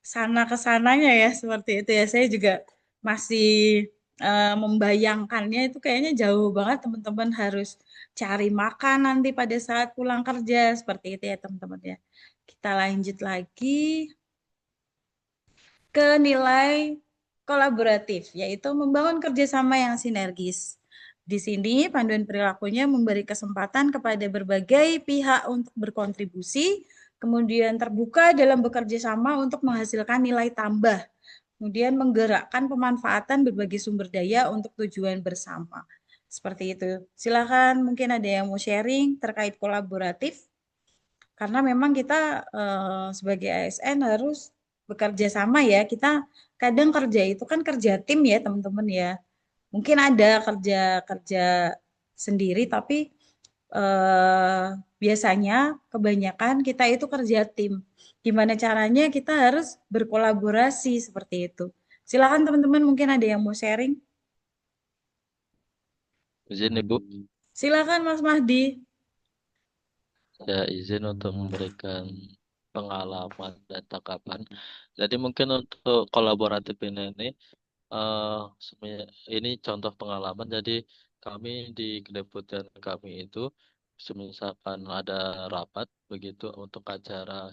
sana ke sananya ya seperti itu ya. Saya juga masih membayangkannya itu kayaknya jauh banget teman-teman harus cari makan nanti pada saat pulang kerja seperti itu ya teman-teman ya. Kita lanjut lagi ke nilai kolaboratif, yaitu membangun kerjasama yang sinergis. Di sini, panduan perilakunya memberi kesempatan kepada berbagai pihak untuk berkontribusi, kemudian terbuka dalam bekerja sama untuk menghasilkan nilai tambah, kemudian menggerakkan pemanfaatan berbagai sumber daya untuk tujuan bersama. Seperti itu. Silakan mungkin ada yang mau sharing terkait kolaboratif karena memang kita sebagai ASN harus bekerja sama ya. Kita kadang kerja itu kan kerja tim ya teman-teman ya. Mungkin ada kerja kerja sendiri tapi eh, biasanya kebanyakan kita itu kerja tim. Gimana caranya kita harus berkolaborasi seperti itu. Silakan teman-teman mungkin ada yang mau sharing. Izin Ibu, Silakan Mas Mahdi. saya izin untuk memberikan pengalaman dan tanggapan. Jadi mungkin untuk kolaboratif ini ini contoh pengalaman. Jadi kami di kedeputian kami itu, misalkan ada rapat begitu untuk acara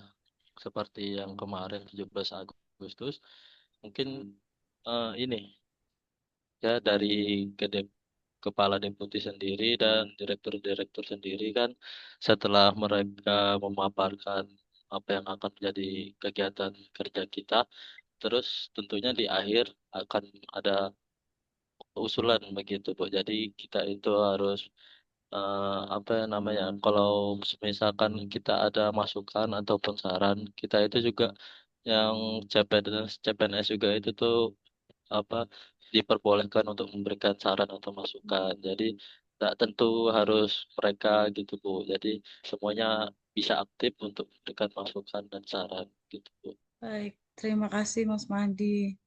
seperti yang kemarin 17 Agustus, mungkin ini ya dari kepala deputi sendiri dan direktur-direktur sendiri kan setelah mereka memaparkan apa yang akan menjadi kegiatan kerja kita, terus tentunya di akhir akan ada usulan begitu Bu. Jadi kita itu harus apa ya namanya? Kalau misalkan kita ada masukan ataupun saran, kita itu juga yang CPNS juga itu tuh apa diperbolehkan untuk memberikan saran atau masukan. Jadi tidak tentu harus mereka gitu Bu. Jadi semuanya bisa aktif untuk memberikan masukan dan saran gitu Bu. Baik, terima kasih Mas Mahdi.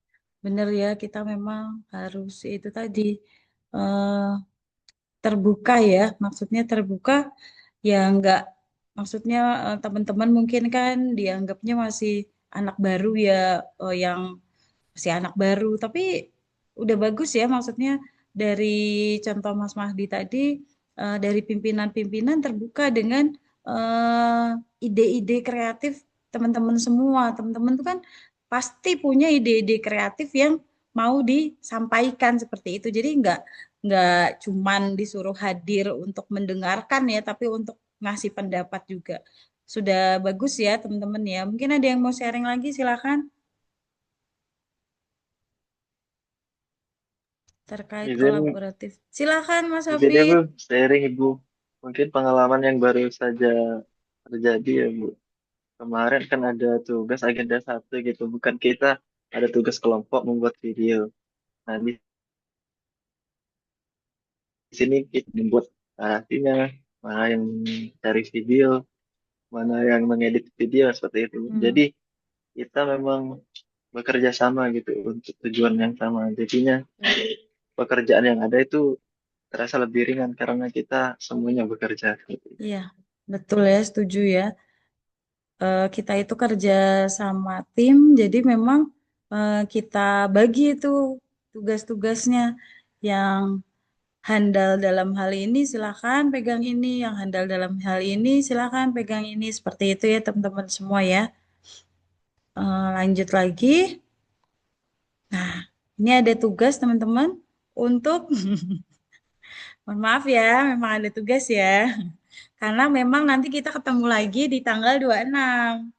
Benar ya, kita memang harus itu tadi eh, terbuka ya, maksudnya terbuka ya enggak, maksudnya teman-teman mungkin kan dianggapnya masih anak baru ya, yang masih anak baru, tapi udah bagus ya, maksudnya dari contoh Mas Mahdi tadi, dari pimpinan-pimpinan terbuka dengan eh, ide-ide kreatif teman-teman semua, teman-teman tuh kan pasti punya ide-ide kreatif yang mau disampaikan seperti itu, jadi nggak cuman disuruh hadir untuk mendengarkan ya, tapi untuk ngasih pendapat juga. Sudah bagus ya teman-teman ya. Mungkin ada yang mau sharing lagi, silakan terkait Izin, kolaboratif. Silakan Mas izin ya Bu, Hafid. sharing Ibu. Mungkin pengalaman yang baru saja terjadi ya Bu. Kemarin kan ada tugas agenda satu gitu, bukan kita ada tugas kelompok membuat video. Nah, di sini kita membuat narasinya, mana yang cari video, mana yang mengedit video seperti itu. Jadi kita memang bekerja sama gitu untuk tujuan yang sama. Jadinya pekerjaan yang ada itu terasa lebih ringan karena kita semuanya bekerja. Iya, betul ya, setuju ya. Kita itu kerja sama tim, jadi memang kita bagi itu tugas-tugasnya. Yang handal dalam hal ini silakan pegang ini, yang handal dalam hal ini silakan pegang ini. Seperti itu ya teman-teman semua ya. Lanjut lagi. Nah, ini ada tugas teman-teman untuk mohon maaf ya, memang ada tugas ya. Karena memang nanti kita ketemu lagi di tanggal 26.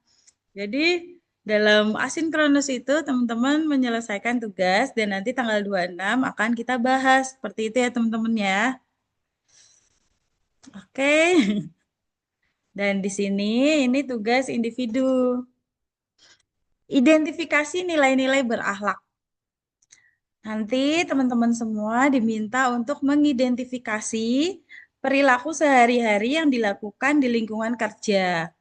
Jadi dalam asinkronus itu teman-teman menyelesaikan tugas dan nanti tanggal 26 akan kita bahas. Seperti itu ya teman-teman ya. Oke. Dan di sini ini tugas individu. Identifikasi nilai-nilai berakhlak. Nanti teman-teman semua diminta untuk mengidentifikasi perilaku sehari-hari yang dilakukan di lingkungan kerja,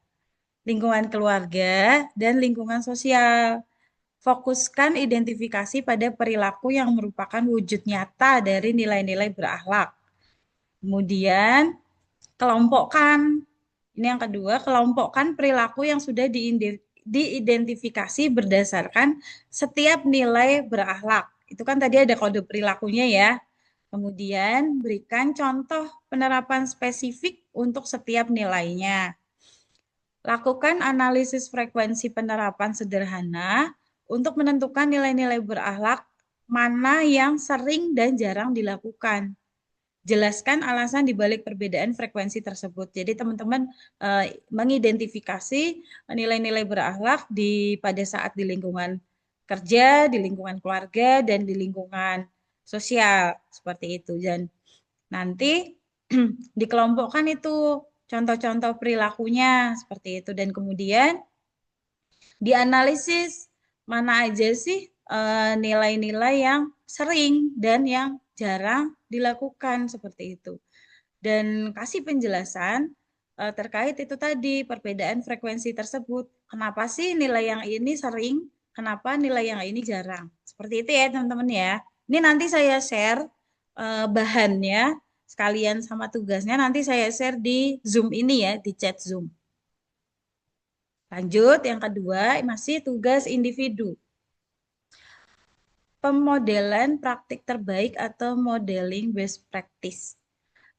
lingkungan keluarga, dan lingkungan sosial. Fokuskan identifikasi pada perilaku yang merupakan wujud nyata dari nilai-nilai berakhlak. Kemudian, kelompokkan. Ini yang kedua, kelompokkan perilaku yang sudah diidentifikasi berdasarkan setiap nilai berakhlak. Itu kan tadi ada kode perilakunya ya. Kemudian, berikan contoh penerapan spesifik untuk setiap nilainya. Lakukan analisis frekuensi penerapan sederhana untuk menentukan nilai-nilai berakhlak mana yang sering dan jarang dilakukan. Jelaskan alasan dibalik perbedaan frekuensi tersebut. Jadi teman-teman mengidentifikasi nilai-nilai berakhlak pada saat di lingkungan kerja, di lingkungan keluarga, dan di lingkungan sosial. Seperti itu. Dan nanti dikelompokkan itu contoh-contoh perilakunya seperti itu. Dan kemudian dianalisis mana aja sih nilai-nilai yang sering dan yang jarang dilakukan seperti itu. Dan kasih penjelasan terkait itu tadi perbedaan frekuensi tersebut. Kenapa sih nilai yang ini sering, kenapa nilai yang ini jarang. Seperti itu ya teman-teman ya. Ini nanti saya share bahannya sekalian sama tugasnya. Nanti saya share di Zoom ini ya, di chat Zoom. Lanjut, yang kedua masih tugas individu. Pemodelan praktik terbaik atau modeling best practice.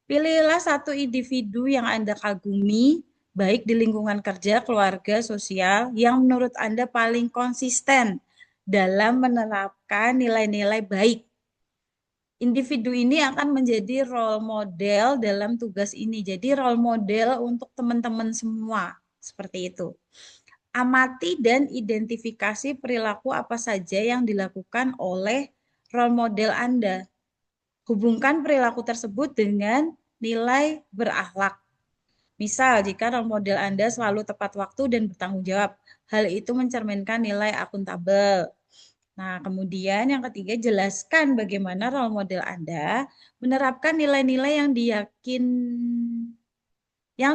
Pilihlah satu individu yang Anda kagumi, baik di lingkungan kerja, keluarga, sosial, yang menurut Anda paling konsisten dalam menerapkan nilai-nilai baik. Individu ini akan menjadi role model dalam tugas ini. Jadi role model untuk teman-teman semua. Seperti itu. Amati dan identifikasi perilaku apa saja yang dilakukan oleh role model Anda. Hubungkan perilaku tersebut dengan nilai berakhlak. Misal, jika role model Anda selalu tepat waktu dan bertanggung jawab, hal itu mencerminkan nilai akuntabel. Nah, kemudian yang ketiga, jelaskan bagaimana role model Anda menerapkan nilai-nilai yang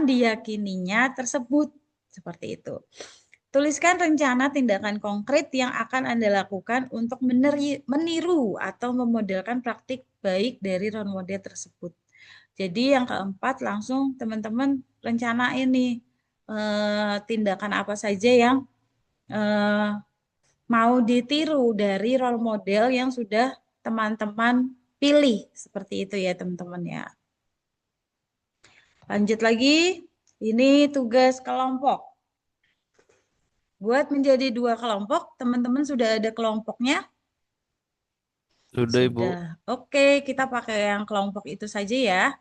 diyakininya tersebut. Seperti itu. Tuliskan rencana tindakan konkret yang akan Anda lakukan untuk meniru atau memodelkan praktik baik dari role model tersebut. Jadi yang keempat langsung teman-teman rencanain nih tindakan apa saja yang mau ditiru dari role model yang sudah teman-teman pilih. Seperti itu ya teman-teman ya. Lanjut lagi, ini tugas kelompok. Buat menjadi 2 kelompok, teman-teman sudah ada kelompoknya? Sudah, Ibu. Oke, kita pakai yang kelompok itu saja ya.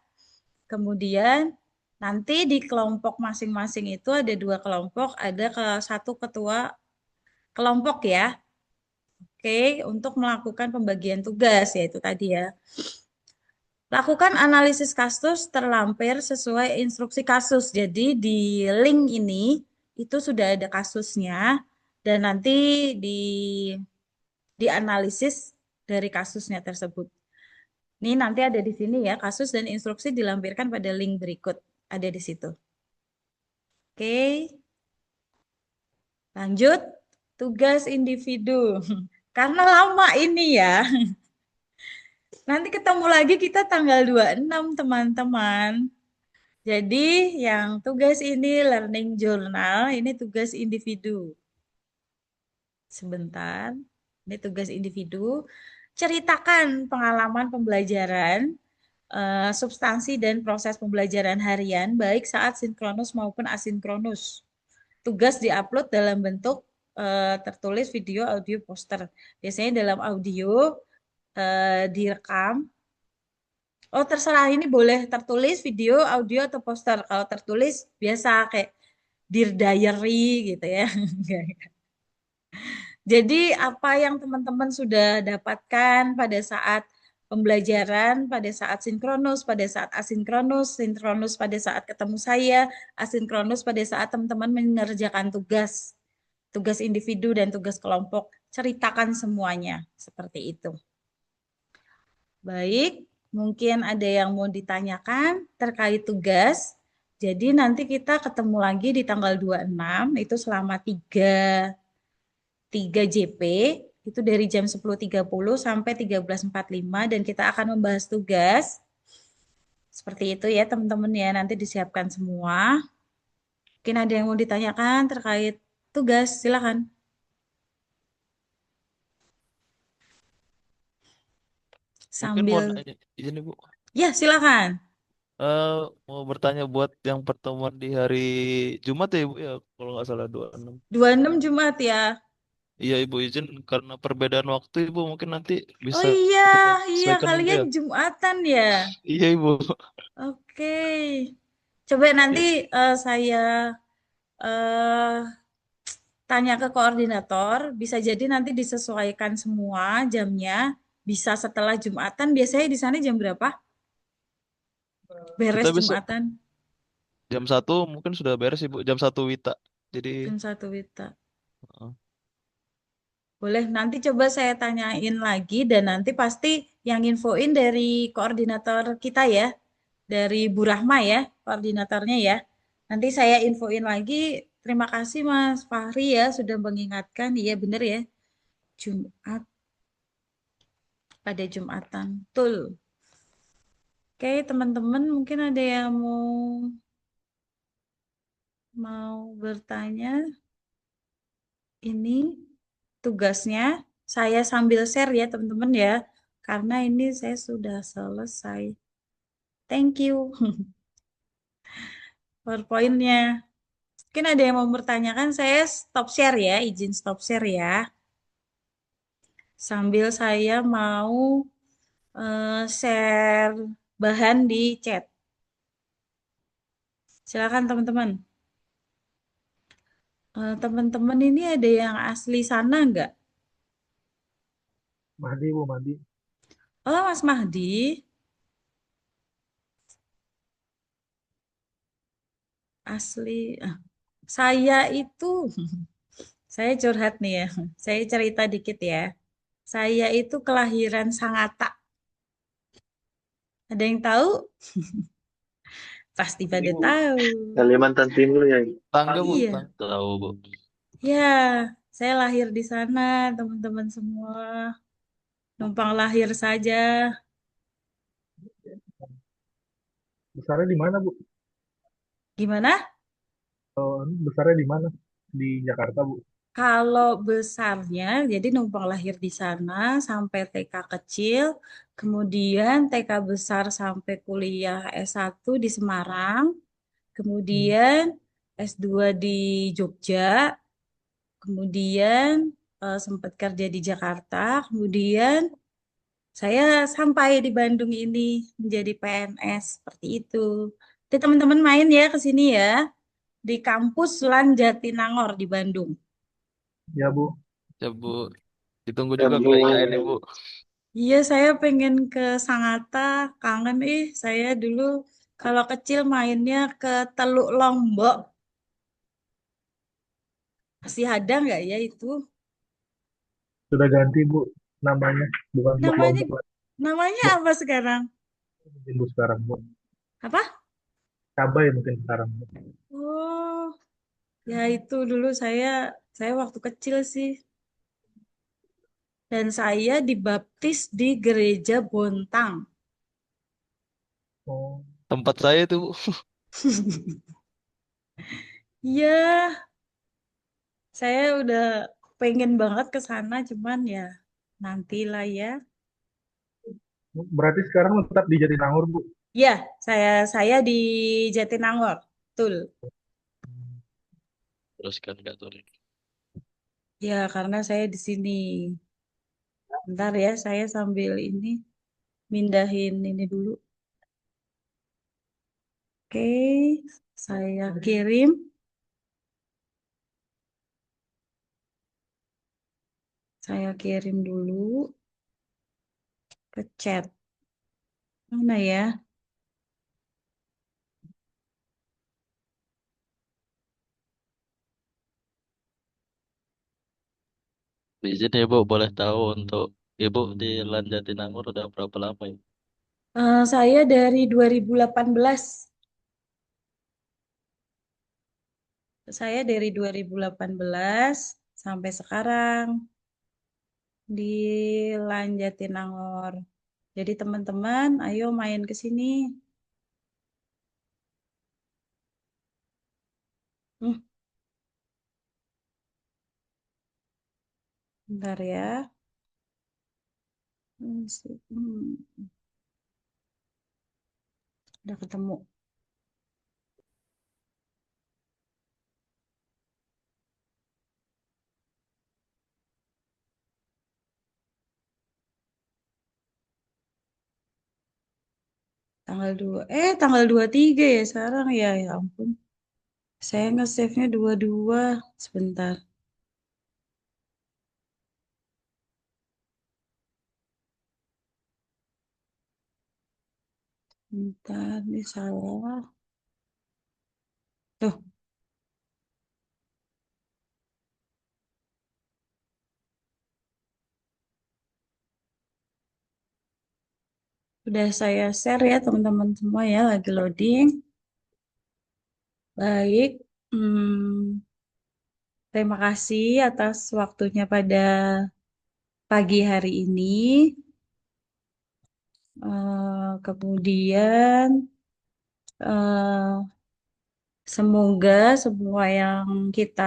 Kemudian nanti di kelompok masing-masing itu ada 2 kelompok, ada satu ketua kelompok ya. Oke, untuk melakukan pembagian tugas yaitu tadi ya. Lakukan analisis kasus terlampir sesuai instruksi kasus. Jadi di link ini itu sudah ada kasusnya dan nanti dianalisis dari kasusnya tersebut. Ini nanti ada di sini ya, kasus dan instruksi dilampirkan pada link berikut. Ada di situ. Oke, lanjut. Tugas individu. Karena lama ini ya. Nanti ketemu lagi kita tanggal 26, teman-teman. Jadi yang tugas ini learning journal, ini tugas individu. Sebentar, ini tugas individu. Ceritakan pengalaman pembelajaran, substansi dan proses pembelajaran harian, baik saat sinkronus maupun asinkronus. Tugas diupload dalam bentuk tertulis video, audio, poster. Biasanya dalam audio direkam. Oh, terserah, ini boleh tertulis, video, audio, atau poster. Kalau tertulis biasa kayak Dear Diary gitu ya. Jadi apa yang teman-teman sudah dapatkan pada saat pembelajaran, pada saat sinkronus, pada saat asinkronus, sinkronus pada saat ketemu saya, asinkronus pada saat teman-teman mengerjakan tugas, tugas individu dan tugas kelompok, ceritakan semuanya seperti itu. Baik, mungkin ada yang mau ditanyakan terkait tugas. Jadi nanti kita ketemu lagi di tanggal 26, itu selama 3 JP, itu dari jam 10.30 sampai 13.45, dan kita akan membahas tugas. Seperti itu ya teman-teman ya, nanti disiapkan semua. Mungkin ada yang mau ditanyakan terkait tugas, silakan. Mungkin mau Sambil, nanya izin Ibu. ya silakan. Mau bertanya buat yang pertemuan di hari Jumat ya Ibu ya, kalau nggak salah 26. 26 Jumat ya. Iya Ibu, izin karena perbedaan waktu Ibu, mungkin nanti Oh bisa iya, kita iya sesuaikan juga kalian ya. Jumatan ya. Iya Ibu. Oke. Coba nanti Ya. saya eh, tanya ke koordinator, bisa jadi nanti disesuaikan semua jamnya, bisa setelah Jumatan. Biasanya di sana jam berapa? Beres Kita bisa Jumatan, jam 1 mungkin sudah beres Ibu, jam 1 Wita. Jadi jam 1 Wita. uh, Boleh, nanti coba saya tanyain lagi dan nanti pasti yang infoin dari koordinator kita ya, dari Bu Rahma ya, koordinatornya ya. Nanti saya infoin lagi. Terima kasih Mas Fahri ya sudah mengingatkan. Iya bener ya, Jumat pada Jumatan. Betul. Oke, teman-teman mungkin ada yang mau bertanya. Ini tugasnya saya sambil share ya teman-teman ya. Karena ini saya sudah selesai. Thank you. PowerPoint-nya. Mungkin ada yang mau bertanyakan, saya stop share ya, izin stop share ya. Sambil saya mau share bahan di chat. Silakan teman-teman. Teman-teman ini ada yang asli sana nggak? Mahdi, Bu, Mahdi. Oh, Mas Mahdi. Asli. Saya itu, saya curhat nih ya. Saya cerita dikit ya. Saya itu kelahiran Sangatta. Ada yang tahu? Pasti pada tahu. Kalimantan Timur ya. tangga Bu, Iya. tangga. Tahu, Bu. Ya, saya lahir di sana, teman-teman semua. Numpang lahir saja. Besarnya di mana, Bu? Gimana? Besarnya di mana? Di Jakarta, Bu. Kalau besarnya, jadi numpang lahir di sana sampai TK kecil, kemudian TK besar sampai kuliah S1 di Semarang, kemudian S2 di Jogja, kemudian sempat kerja di Jakarta, kemudian saya sampai di Bandung ini menjadi PNS seperti itu. Jadi teman-teman main ya ke sini ya, di kampus LAN Jatinangor di Bandung. Ya, Bu. Ya Bu, ditunggu Ya, juga Bu. ke IKN ya Bu. Iya, saya pengen ke Sangatta, kangen saya dulu kalau kecil mainnya ke Teluk Lombok. Masih ada nggak ya itu? Sudah ganti, Bu, namanya. Bukan Teluk Namanya Lombok lagi. Namanya Bu, apa sekarang? mungkin Bu sekarang, Bu. Apa? Cabai mungkin sekarang, Bu. Oh, ya itu dulu saya waktu kecil sih. Dan saya dibaptis di gereja Bontang. Oh, Tempat saya itu, Bu. Iya, saya udah pengen banget ke sana, cuman ya nantilah ya. berarti sekarang tetap di Jatinangor, Bu. Ya, saya di Jatinangor. Betul. Teruskan Kak Turi. Ya, karena saya di sini. Bentar ya, saya sambil ini mindahin ini dulu. Oke, saya kirim. Saya kirim dulu ke chat. Mana ya? Izin ya Bu, boleh tahu untuk Ibu di Lan Jatinangor udah berapa lama ya? Saya dari 2018. Saya dari 2018 sampai sekarang di Lanjatinangor. Jadi teman-teman, ayo main ke sini. Hmm, bentar ya. Udah ketemu. Tanggal 23 ya sekarang ya. Ya ampun. Saya nge-save-nya 22. Sebentar. Bentar, ini salah. Tuh, udah saya share ya teman-teman semua ya, lagi loading. Baik, terima kasih atas waktunya pada pagi hari ini. Kemudian eh, semoga semua yang kita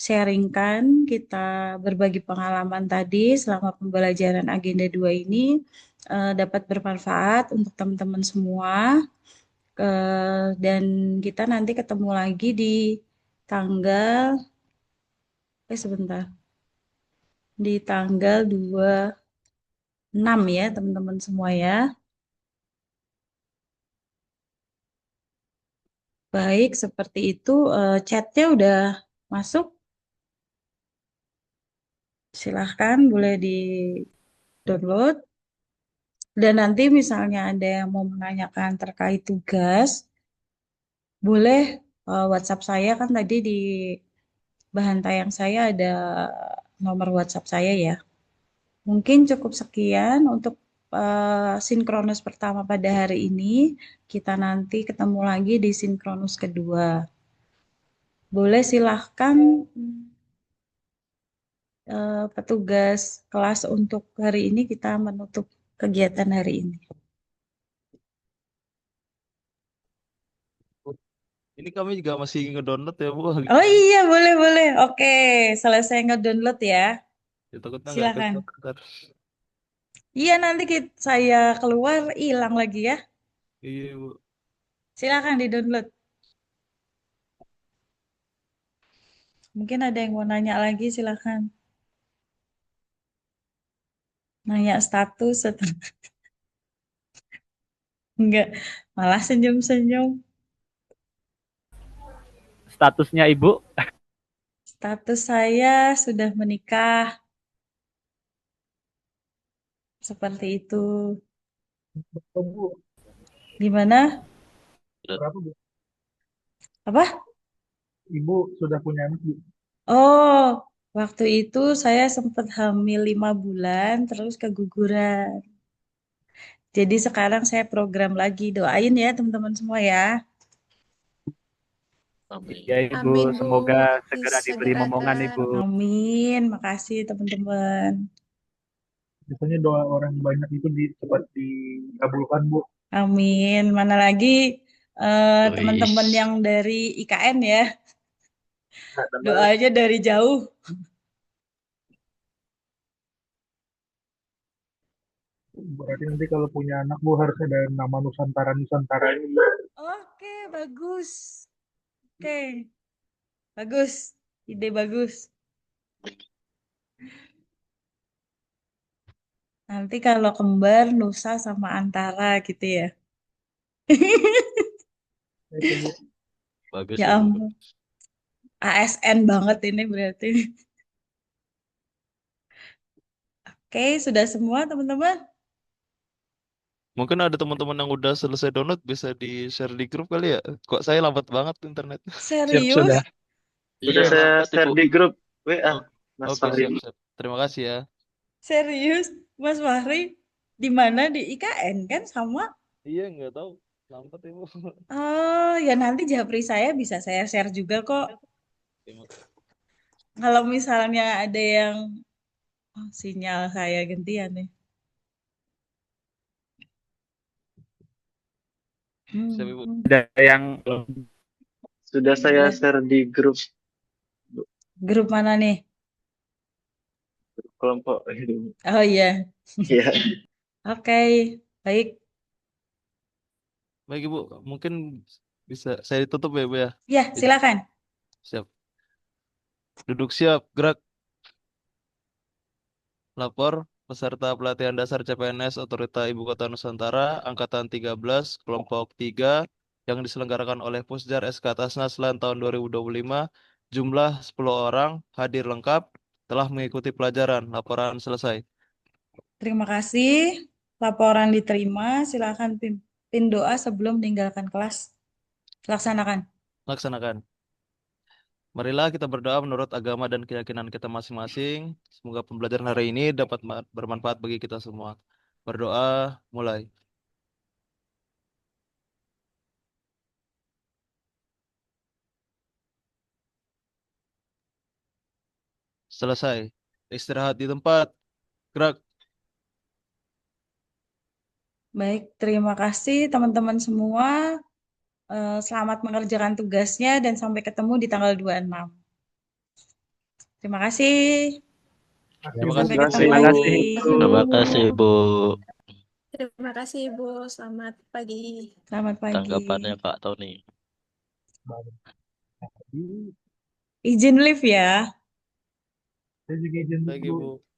sharingkan, kita berbagi pengalaman tadi selama pembelajaran agenda 2 ini dapat bermanfaat untuk teman-teman semua. Dan kita nanti ketemu lagi di tanggal, sebentar, di tanggal 26 ya teman-teman semua ya. Baik, seperti itu. Chatnya udah masuk. Silahkan boleh di-download. Dan nanti misalnya ada yang mau menanyakan terkait tugas, boleh WhatsApp saya kan tadi di bahan tayang saya ada nomor WhatsApp saya ya. Mungkin cukup sekian untuk sinkronus pertama pada hari ini. Kita nanti ketemu lagi di sinkronus kedua. Boleh silahkan petugas kelas untuk hari ini kita menutup kegiatan hari ini. Ini kami juga masih ngedownload ya, Bu. Oh iya, boleh. Oke, selesai ngedownload ya. Ya, takutnya nggak ikut Silakan. ntar. Iya, nanti saya keluar hilang lagi ya. Iya, Bu. Silakan di-download. Mungkin ada yang mau nanya lagi, silakan. Nanya status atau enggak, malah senyum-senyum. Statusnya Ibu? Status saya sudah menikah. Seperti itu. Oh, Bu, Gimana? berapa, Bu? Apa? Ibu sudah punya anak, Bu? Oh, waktu itu saya sempat hamil 5 bulan, terus keguguran. Jadi sekarang saya program lagi. Doain ya teman-teman semua ya. Amin. Ya Ibu, Amin, Bu. semoga segera diberi Disegerakan. momongan Ibu. Amin. Makasih teman-teman. Biasanya doa orang banyak itu cepat dikabulkan, Bu. Amin. Mana lagi teman-teman Wis. yang dari IKN ya. Nah, tambah Doanya dari jauh. berarti nanti kalau punya anak, Bu, harus ada nama Nusantara ini, Bu. Oke, bagus. Oke, bagus. Ide bagus. Nanti kalau kembar Nusa sama Antara gitu ya. Itu, Bu. Bagus Ya Ibu. ampun. ASN banget ini berarti. Oke, sudah semua teman-teman. Mungkin ada teman-teman yang udah selesai download bisa di-share di grup kali ya. Kok saya lambat banget internet. Siap, Serius? sudah. Sudah Iya, saya lambat share Ibu. di grup WA, O- Mas Oke, Fahri. siap. Terima kasih ya. Serius, Mas Fahri? Di mana? Di IKN kan sama? Iya, nggak tahu. Lambat Ibu. Oh, ya nanti Japri saya bisa saya share juga kok. Terima kasih. Kalau misalnya ada yang sinyal saya gantian nih. Siap Ibu. Ada yang Sudah saya Ya. share di grup Grup mana nih? kelompok. Oh iya. Iya. Oke, baik. Baik Ibu, mungkin bisa saya tutup ya Ibu ya. Ya, silakan. Siap. Duduk siap, gerak. Lapor peserta pelatihan dasar CPNS Otorita Ibu Kota Nusantara Angkatan 13 Kelompok 3 yang diselenggarakan oleh Pusjar SK Tasnaslan tahun 2025, jumlah 10 orang, hadir lengkap, telah mengikuti pelajaran. Laporan selesai. Terima kasih. Laporan diterima. Silakan pimpin doa sebelum meninggalkan kelas. Laksanakan. Laksanakan. Marilah kita berdoa menurut agama dan keyakinan kita masing-masing. Semoga pembelajaran hari ini dapat bermanfaat bagi kita semua. Berdoa, mulai. Selesai. Istirahat di tempat. Gerak. Baik, terima kasih teman-teman semua. Selamat mengerjakan tugasnya dan sampai ketemu di tanggal 26. Terima kasih. Terima Sampai kasih, Bu. ketemu Terima lagi. kasih Ibu. Terima kasih Ibu. Terima kasih, Ibu. Selamat pagi. Selamat pagi. Tanggapannya Kak Tony. Izin live ya. Saya juga izin Lagi, dulu. Bu.